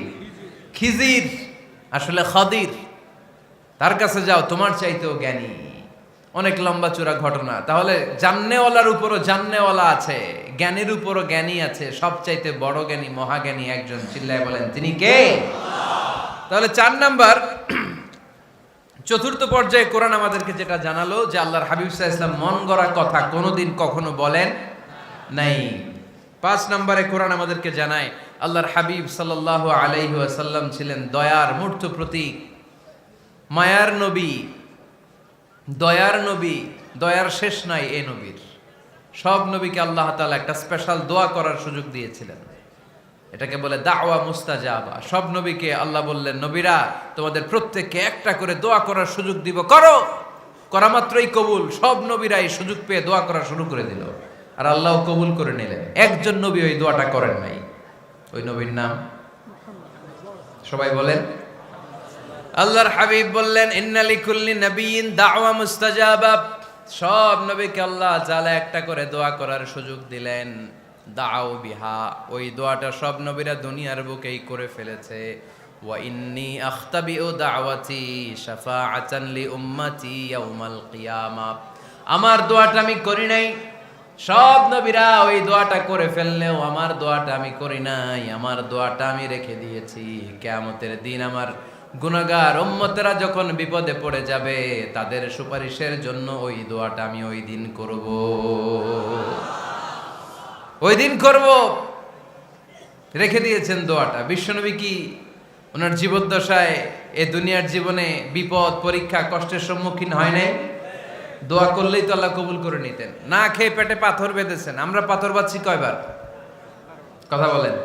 খিজির, আসলে খাদির। তার কাছে যাও, তোমার চাইতেও জ্ঞানী। অনেক লম্বা চূড়া ঘটনা। তাহলে জান্নেওয়ালার উপরও জান্নেওয়ালা আছে, জ্ঞানের উপরও জ্ঞানী আছে, সবচাইতে বড় জ্ঞানী, মহাজ্ঞানী একজন। চিল্লায় বলেন তিনি কে? তাহলে 4 নাম্বার, চতুর্থ পর্যায়ে কোরআন আমাদেরকে যেটা জানালো যে আল্লাহর হাবিব সাল্লাল্লাহু আলাইহি ওয়াসাল্লাম মন গড়া কথা কোনোদিন কখনো বলেন নাই। 5 নম্বরে কোরআন আমাদেরকে জানায় আল্লাহর হাবিব সাল্লাল্লাহু আলাইহি ওয়াসাল্লাম ছিলেন দয়ার মূর্ত প্রতীক, মায়ার নবী, দয়ার নবী। দয়ার শেষ নাই এই নবীর। সব নবীকে আল্লাহ তাআলা একটা স্পেশাল দোয়া করার সুযোগ দিয়েছিলেন, এটাকে বলে দাওয়া মুস্তাজাবা। সব নবীকে আল্লাহ বললেন, নবীরা তোমাদের প্রত্যেককে একটা করে দোয়া করার সুযোগ দিব, করো। করা মাত্রই কবুল। সব নবীরা এই সুযোগ পেয়ে দোয়া করা শুরু করে দিল, আর আল্লাহ কবুল করে নিলেন। একজন নবী ওই দোয়াটা করেন নাই। ওই নবীর নাম সবাই বলেন। আল্লাহর হাবিব বললেন, ইন্না লিকুল্লি নাবিয়্যিন দাওয়া মুস্তাজাবা। সব নবীকে আল্লাহ তাআলা একটা করে দোয়া করার সুযোগ দিলেন। দাও বিহা, ওই দোয়াটা সব নবীরা দুনিয়ার বুকেই করে ফেলেছে। ওয়া ইন্নী আখতাবিউ দাওয়াতি শাফাআতান লি উম্মতি ইয়াউমাল কিয়ামা। আমার দোয়াটা আমি করি নাই, সব নবীরা ওই দোয়াটা করে ফেললেও আমার দোয়াটা আমি করি নাই। আমার দোয়াটা আমি রেখে দিয়েছি কিয়ামতের দিন আমার গুনাহগার উম্মতেরা যখন বিপদে পড়ে যাবে তাদের সুপারিশের জন্য ওই দোয়াটা আমি ওই দিন করব, ওই দিন করব। রেখে দিয়েছেন দোয়াটা। বিশ্বনবী কি ওনার জীবদ্দশায় এই দুনিয়ার জীবনে বিপদ, পরীক্ষা, কষ্টের সম্মুখীন হয় নাই? দোয়া করলেই তো আল্লাহ কবুল করে নিতেন। না খেয়ে পেটে পাথর বেঁধেছেন। আমরা পাথর বাঁধছি কয়বার? কথা বলেন।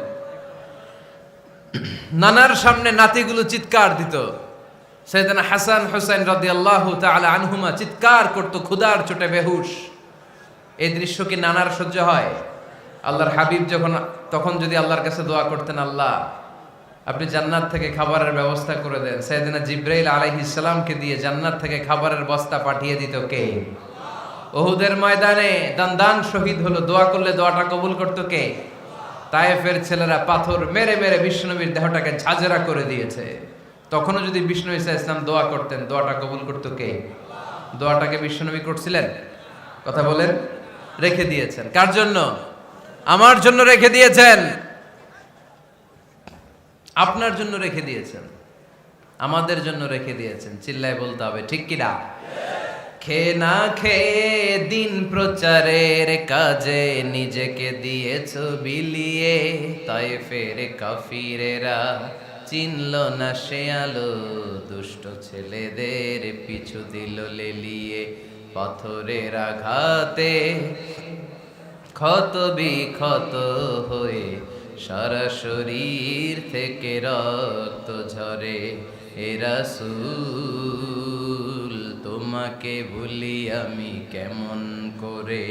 নানার সামনে নাতিগুলো চিৎকার দিত। সাইয়েদনা হাসান হুসাইন রাদিয়াল্লাহু তাআলা আনহুমা চিৎকার করত, ক্ষুধার চোটে বেহুশ। এই দৃশ্য কি নানার সহ্য হয়? আল্লাহর হাবিব তখন যদি আল্লাহর কাছে দোয়া করতেন, আল্লাহ আপনি জান্নাত থেকে খাবারের ব্যবস্থা করে দেন, সাইয়েদনা জিবরাইল আলাইহিস সালামকে দিয়ে জান্নাত থেকে খাবারের বস্তা পাঠিয়ে দিত কে? উহুদের ময়দানে দান শহীদ হলো, দোয়া করলে দোয়াটা কবুল করতো কে? তায়েফের ছেলেরা পাথর মেরে মেরে বিষ্ণুনবীর দেহটাকে ঝাঁঝরা করে দিয়েছে, তখনও যদি বিষ্ণু ঈসা ইসলাম দোয়া করতেন, দোয়াটা কবুল করতো কে? দোয়াটাকে বিষ্ণুনবী করছিলেন? কথা বলেন। রেখে দিয়েছেন কার জন্য? আমার জন্য রেখে দিয়েছেন, আপনার জন্য রেখে দিয়েছেন, আমাদের জন্য রেখে দিয়েছেন। চিল্লায় বলতে হবে ঠিক কিনা? খেয়ে না খেয়ে দিন প্রচারের কাজে নিজেকে দিয়েছ বিলিয়ে, তায়েফের কাফিরেরা চিনল না সে আলো, দুষ্ট ছেলেদের পিছু দিল লেলিয়ে, পাথরের আঘাতে ক্ষত বিক্ষত হয়ে সারা শরীর থেকে রক্ত ঝরে। এ রাসূল তোমাকে ভুলি আমি কেমন করে,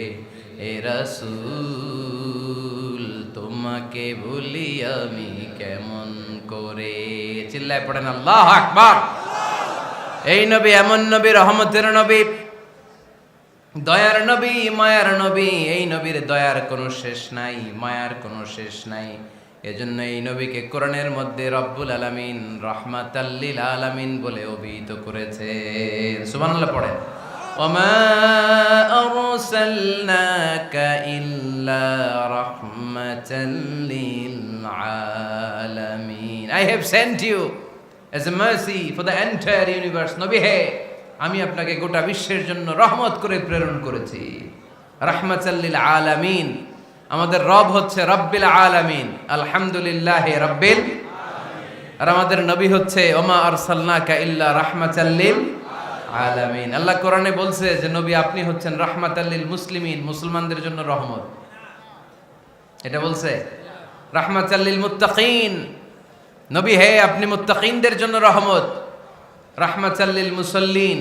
এ রাসূল তোমাকে ভুলি আমি কেমন করে। চিল্লায় পড়েন আল্লাহু আকবার। এই নবী এমন নবী, রহমতের নবী, দয়ার নবী, মায়ার নবী। এই নবীর দয়ার কোনো শেষ নাই, মায়ার কোনো শেষ নাই। এজন্য এই নবীকে কোরআনের মধ্যে রব্বুল আলামিন রাহমাতাল লিল আলামিন বলে অভিহিত করেছে। সুবহানাল্লাহ পড়েন। ওয়ামা আরসালনাকা ইল্লা রাহমাতাল লিল আলামিন। I have sent you as a mercy for the entire universe. নবী হে, আমি আপনাকে গোটা বিশ্বের জন্য রহমত করে প্রেরণ করেছি। রাহমাতাল লিল আলামিন। আমাদের রব হচ্ছে রব্বিল আলামিন, আলহামদুলিল্লাহি রাব্বিল আলামিন। আর আমাদের নবী হচ্ছে ওমা আরসালনাকা ইল্লা রাহমাতাল লিল আলামিন। আল্লাহ কোরআনে বলছে যে নবী আপনি হচ্ছেন রাহমাতাল লিল মুসলিমিন, মুসলমানদের জন্য রহমত। এটা বলছে রাহমাতাল লিল মুত্তাকিন। নবী হে, আপনি মুত্তাকিনদের জন্য রহমত। রাহমাতাল লিল মুসাল্লিন।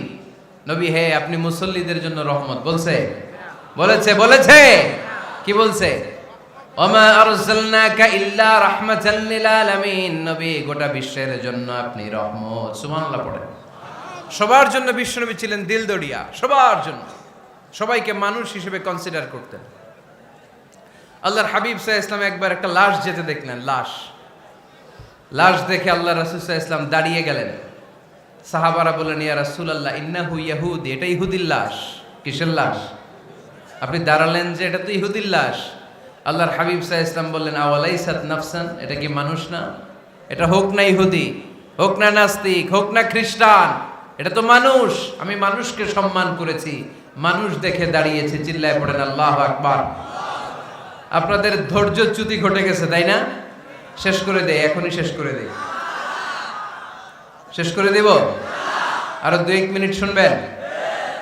নবী হে, আপনি মুসল্লিদের জন্য রহমত। বলছে? বলেছে। কি বলছে? ওমা আরসালনাকা ইল্লা রাহমাতাল লিল আলামিন। নবী, গোটা বিশ্বের জন্য আপনি রহমত। সুবহানাল্লাহ পড়েন। সবার জন্য বিশ্বনবী ছিলেন দিলদরিয়া, সবার জন্য, সবাইকে মানুষ হিসেবে কনসিডার করতেন। আল্লাহর হাবিব সাল্লাল্লাহু আলাইহি ওয়াসাল্লাম একবার একটা লাশ যেতে দেখলেন, লাশ দেখে আল্লাহ রাসূল সাল্লাল্লাহু আলাইহি ওয়াসাল্লাম দাঁড়িয়ে গেলেন। সাহাবারা বললেন, ইয়া রাসূলুল্লাহ, ইন্নাহু ইয়াহুদি, এটা ইহুদির লাশ। কিসের লাশ? আপনি দাঁড়ালেন যে এটা তো ইহুদির লাশ। আল্লাহর হাবিব সাল্লাল্লাহু আলাইহি ওয়াসাল্লাম বললেন, আওয়ালাইসাত নাফসান, এটা কি মানুষ না? এটা হোক না ইহুদি, হোক না নাস্তিক, হোক না খ্রিস্টান, এটা তো মানুষ। আমি মানুষকে সম্মান করেছি, মানুষ দেখে দাঁড়িয়েছি। চিল্লায় পড়েন আল্লাহু আকবার। আপনাদের ধৈর্যচ্যুতি ঘটে গেছে, তাই না? শেষ করে দেই, এখনই শেষ করে দেই। শেষ করে দেব? আরো 2-1 মিনিট শুনবেন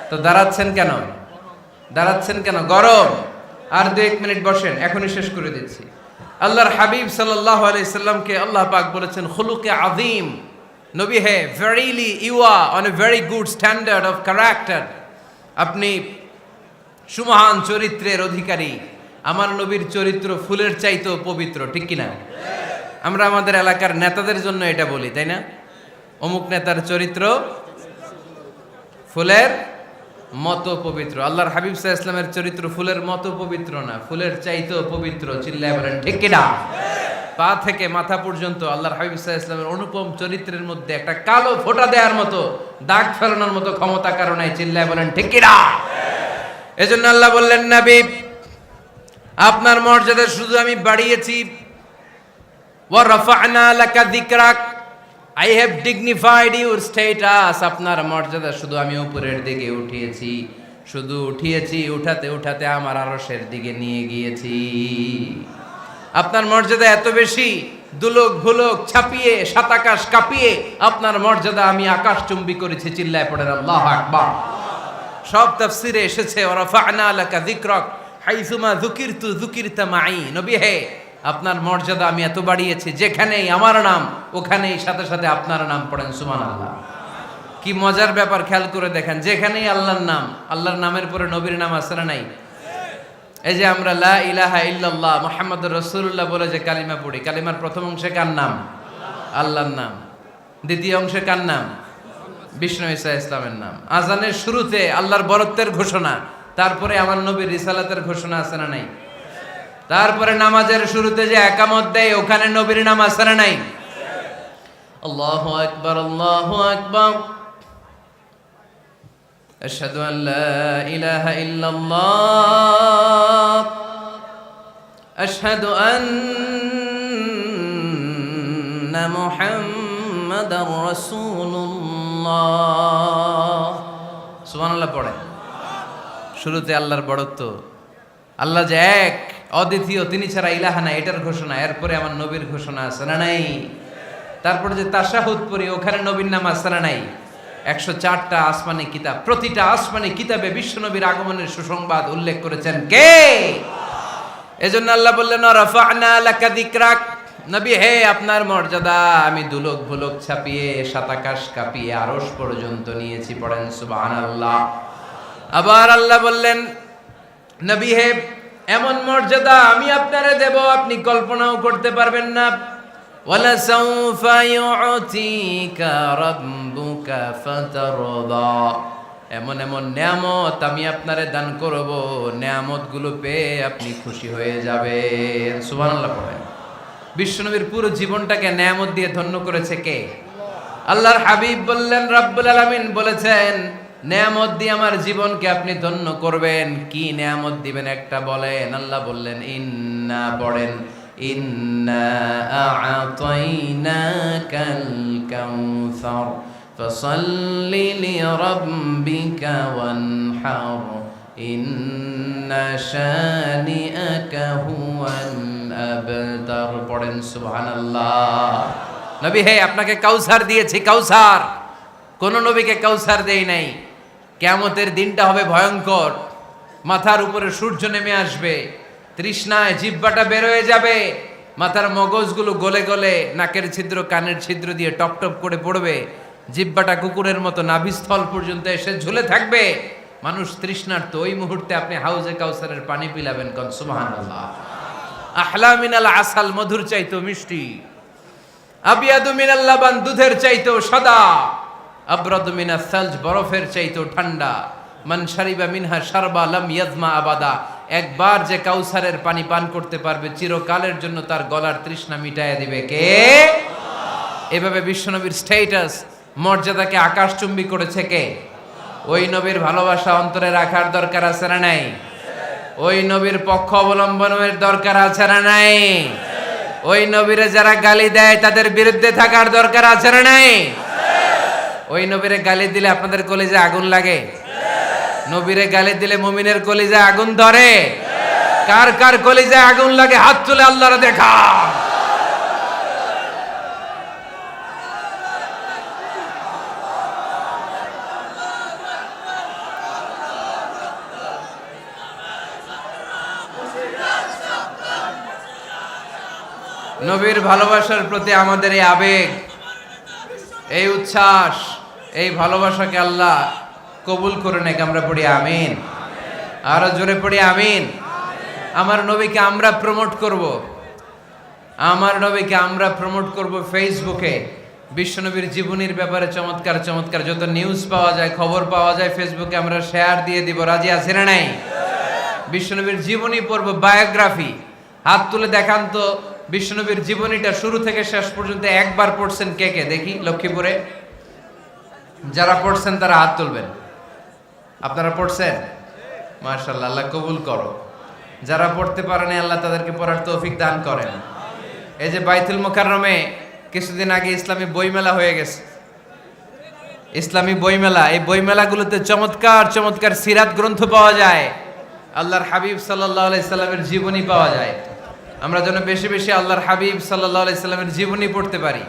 তো? দাঁড়াচ্ছেন কেন? গরম। আর 2-1 মিনিট বসেন, এখনই শেষ করে দিচ্ছি। আল্লাহর হাবিব সাল্লাল্লাহু আলাইহি সাল্লামকে আল্লাহ পাক বলেছেন খুলুকে আযীম। নবী হে, verily you are on a very good standard of character. আপনি সুমহান চরিত্রের অধিকারী। আমার নবীর চরিত্র ফুলের চাইতেও পবিত্র, ঠিক কিনা? আমরা আমাদের এলাকার নেতাদের জন্য এটা বলি, তাই না? অমুক নেতার চরিত্র ফুলের মতো পবিত্র। আল্লাহর হাবিব সাল্লাল্লাহু আলাইহি ওয়াসাল্লামের চরিত্র ফুলের মতো পবিত্র না, ফুলের চাইতেও পবিত্র। চিল্লায় বলেন ঠিক কিনা? পা থেকে মাথা পর্যন্ত আল্লাহর হাবিব সাল্লাল্লাহু আলাইহি ওয়াসাল্লামের অনুপম চরিত্রের মধ্যে একটা কালো ফোঁটা দেওয়ার মতো, দাগ ফেলানোর মতো ক্ষমতা কারণ নাই। চিল্লায় বলেন ঠিক কিনা? এজন্য আল্লাহ বললেন, নবী আপনার মর্যাদা শুধু আমি বাড়িয়েছি, ওয়া রাফা'না লাকা যিকরাক, I have dignified your status. আপনার মর্যাদা শুধু আমি উপরের দিকে উঠিয়েছি, শুধু উঠিয়েছি, উঠাতে উঠাতে আমার আরশের দিকে নিয়ে গিয়েছি। আপনার মর্যাদা এত বেশি, দুলক ভুলক ছাপিয়ে, সাত আকাশ কাঁপিয়ে আপনার মর্যাদা আমি আকাশচুম্বী করেছি। চিল্লায় পড়েন আল্লাহু আকবার। সব তাফসিরে এসেছে ওয়া রাফা'না লাকা যিকরাক হাইসুমা যুকিরতু যুকিরতা মাই। নবী হে, আপনার মর্যাদা আমি এত বাড়িয়েছি, যেখানেই আমার নাম ওখানেই সাথে সাথে আপনার নাম। পড়েন সুবহানাল্লাহ। কি মজার ব্যাপার, খেয়াল করে দেখেন, যেখানেই আল্লাহর নাম, আল্লাহর নামের পরে নবীর নাম আছে না নাই? এই যে আমরা লা ইলাহা ইল্লাল্লাহ মুহাম্মাদুর রাসূলুল্লাহ বলে যে কালিমা পড়ি, কালিমার প্রথম অংশে কার নাম? আল্লাহর নাম। দ্বিতীয় অংশে কার নাম? বিষ্ণু ঈসা ইসলামের নাম। আজানের শুরুতে আল্লাহর বরত্বের ঘোষণা, তারপরে আমার নবীর রিসালাতের ঘোষণা আছে না নাই? তারপরে নামাজের শুরুতে যে একামত দেয় ওখানে নবীর নাম আছে না নাই? আল্লাহু আকবার, আল্লাহু আকবার। আশহাদু আন লা ইলাহা ইল্লাল্লাহ, আশহাদু আন্না মুহাম্মাদার রাসূলুল্লাহ। সুবহানাল্লাহ পড়ে। শুরুতে আল্লাহর বড়ত্ব, আল্লাহ যে এক অদ্বিতীয়, তিনি ছাড়া ইলাহা নাই, এটার ঘোষণা। এরপরে আমার নবীর ঘোষণা আছে না নাই? তারপরে যে তাশাহুদ পড়ি ওখানে নবীর নাম আছে না নাই? 104টা আসমানি কিতাব, প্রতিটা আসমানি কিতাবে বিশ্ব নবীর আগমনের সুসংবাদ উল্লেখ করেছেন কে? এজন্য আল্লাহ বললেন রাফা'না লাকা যিকরাক, নবী হে আপনার মর্যাদা আমি দুলক ভুলক ছাপিয়ে সাত আকাশ কাঁপিয়ে আরশ পর্যন্ত নিয়েছি। পড়েন সুবহানাল্লাহ। আবার আল্লাহ বললেন নবী হে এমন মর্যাদা আমি আপনারে দেব আপনি কল্পনাও করতে পারবেন না। ওয়ালা সাউফা ইউতিকা রাব্বুকা ফাতারদা, এমন এমন নিয়ামত আমি আপনারে দান করব, নিয়ামতগুলো পেয়ে আপনি খুশি হয়ে যাবেন। সুবহানাল্লাহ পড়েন। বিশ্বনবীর পুরো জীবনটাকে নিয়ামত দিয়ে ধন্য করেছে কে? আল্লাহর হাবিব বললেন, রব্বুল আলামিন বলেছেন নিয়ামত দিয়ে আমার জীবনকে আপনি ধন্য করবেন। কি নিয়ামত দিবেন একটা বলেন? আল্লাহ বললেন ইন্না, পড়েন ইন্না আ'তাইনাকাল কাউসার ফাসাল্লি লিরাব্বিকা ওয়ানহার ইন্না শানিআকা হুয়াল আবতার। পড়েন সুবহানাল্লাহ। নবী হে আপনাকে কাউসার দিয়েছি, কাউসার। কোন নবীকে কাউসার দেই নাই। কিয়ামতের দিনটা হবে ভয়ঙ্কর, মাথার উপরে সূর্য নেমে আসবে, তৃষ্ণায় জিহ্বাটা বের হয়ে যাবে, মাথার মগজগুলো গলে গলে নাকের ছিদ্র কানের ছিদ্র দিয়ে টপ টপ করে পড়বে, জিহ্বাটা কুকুরের মতো নাভিস্থল পর্যন্ত এসে ঝুলে থাকবে। মানুষ তৃষ্ণার্ত, ওই মুহূর্তে আপনি হাউজে কাউসারের পানি পিলাবেন। কোন সুবহানাল্লাহ। আহলা মিনাল আসাল, মধুর চাইতো মিষ্টি, আবিয়াদু মিনাল লাবান, দুধের চাইতো সাদা, আবরাদু মিনাস সালজ, বরফের চাইতো ঠান্ডা, মান শারিবা মিনহা শারবা লাম ইয়াজমা আবাদা, একবার যে কাউসারের পানি পান করতে পারবে চিরকালের জন্য তার গলার তৃষ্ণা মিটাইয়া দিবে কে? এভাবে বিশ্বনবীর স্ট্যাটাস মর্যাদাকে আকাশচুম্বী করেছে কে? ওই নবীর ভালোবাসা অন্তরে রাখার দরকার আছে না নাই? ওই নবীর পক্ষ অবলম্বনের দরকার আছে না নাই? ওই নবীরে যারা গালি দেয় তাদের বিরুদ্ধে থাকার দরকার আছে না নাই? ওই নবীরে গালি দিলে আপনাদের কলিজায় আগুন লাগে? নবীরে গালি দিলে মুমিনের কলিজায় আগুন ধরে? কার কার কলিজায় আগুন লাগে হাত তুলে আল্লাহরে দেখা। নবীর ভালোবাসার প্রতি আমাদের এই আবেগ, এই উচ্ছ্বাস, এই ভালোবাসাকে আল্লাহ কবুল করে নেক। আমরা পড়ি আমিন। আরো জোরে পড়ি আমিন। আমার নবীকে আমরা প্রমোট করব, আমার নবীকে আমরা প্রমোট করব ফেসবুকে। বিশ্বনবীর জীবনীর ব্যাপারে চমৎকার চমৎকার যত নিউজ পাওয়া যায়, খবর পাওয়া যায়, ফেসবুকে আমরা শেয়ার দিয়ে দিব। রাজি আছে না নাই? বিশ্বনবীর জীবনী পড়ব, বায়োগ্রাফি। হাত তুলে দেখান তো বিশ্বনবীর জীবনীটা শুরু থেকে শেষ পর্যন্ত একবার পড়ছেন কে কে? দেখি লক্ষ্মীপুরে যারা পড়ছেন তারা হাত তুলবেন। আপনারা পড়ছেন? মাশাআল্লাহ, আল্লাহ কবুল করো। যারা পড়তে পারেন আল্লাহ তাদেরকে পড়ার তৌফিক দান করেন। এই যে বাইতুল মুকাররমে কিছুদিন আগে ইসলামী বইমেলা হয়ে গেছে, ইসলামী বইমেলা। এই বইমেলাগুলোতে চমৎকার চমৎকার সিরাত গ্রন্থ পাওয়া যায়, আল্লাহর হাবিব সাল্লাল্লাহু আলাইহি সাল্লামের জীবনী পাওয়া যায়। আমরা যেন বেশি বেশি আল্লাহর হাবিব সাল্লাল্লাহু আলাইহি সাল্লামের জীবনী পড়তে পারি,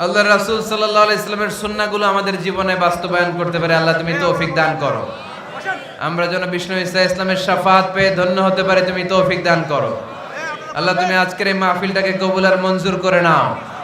আল্লাহর রাসূল সাল্লাল্লাহু আলাইহি সাল্লামের সুন্নাহগুলো আমাদের জীবনে বাস্তবায়ন করতে পারি। আল্লাহ তুমি তৌফিক দান করো। আমরা যেন বিষ্ণু ঈসা ইসলামের শাফাআত পেয়ে ধন্য হতে পারি, তুমি তৌফিক দান করো। আল্লাহ তুমি আজকের এই মাহফিলটাকে কবুল আর মঞ্জুর করে নাও।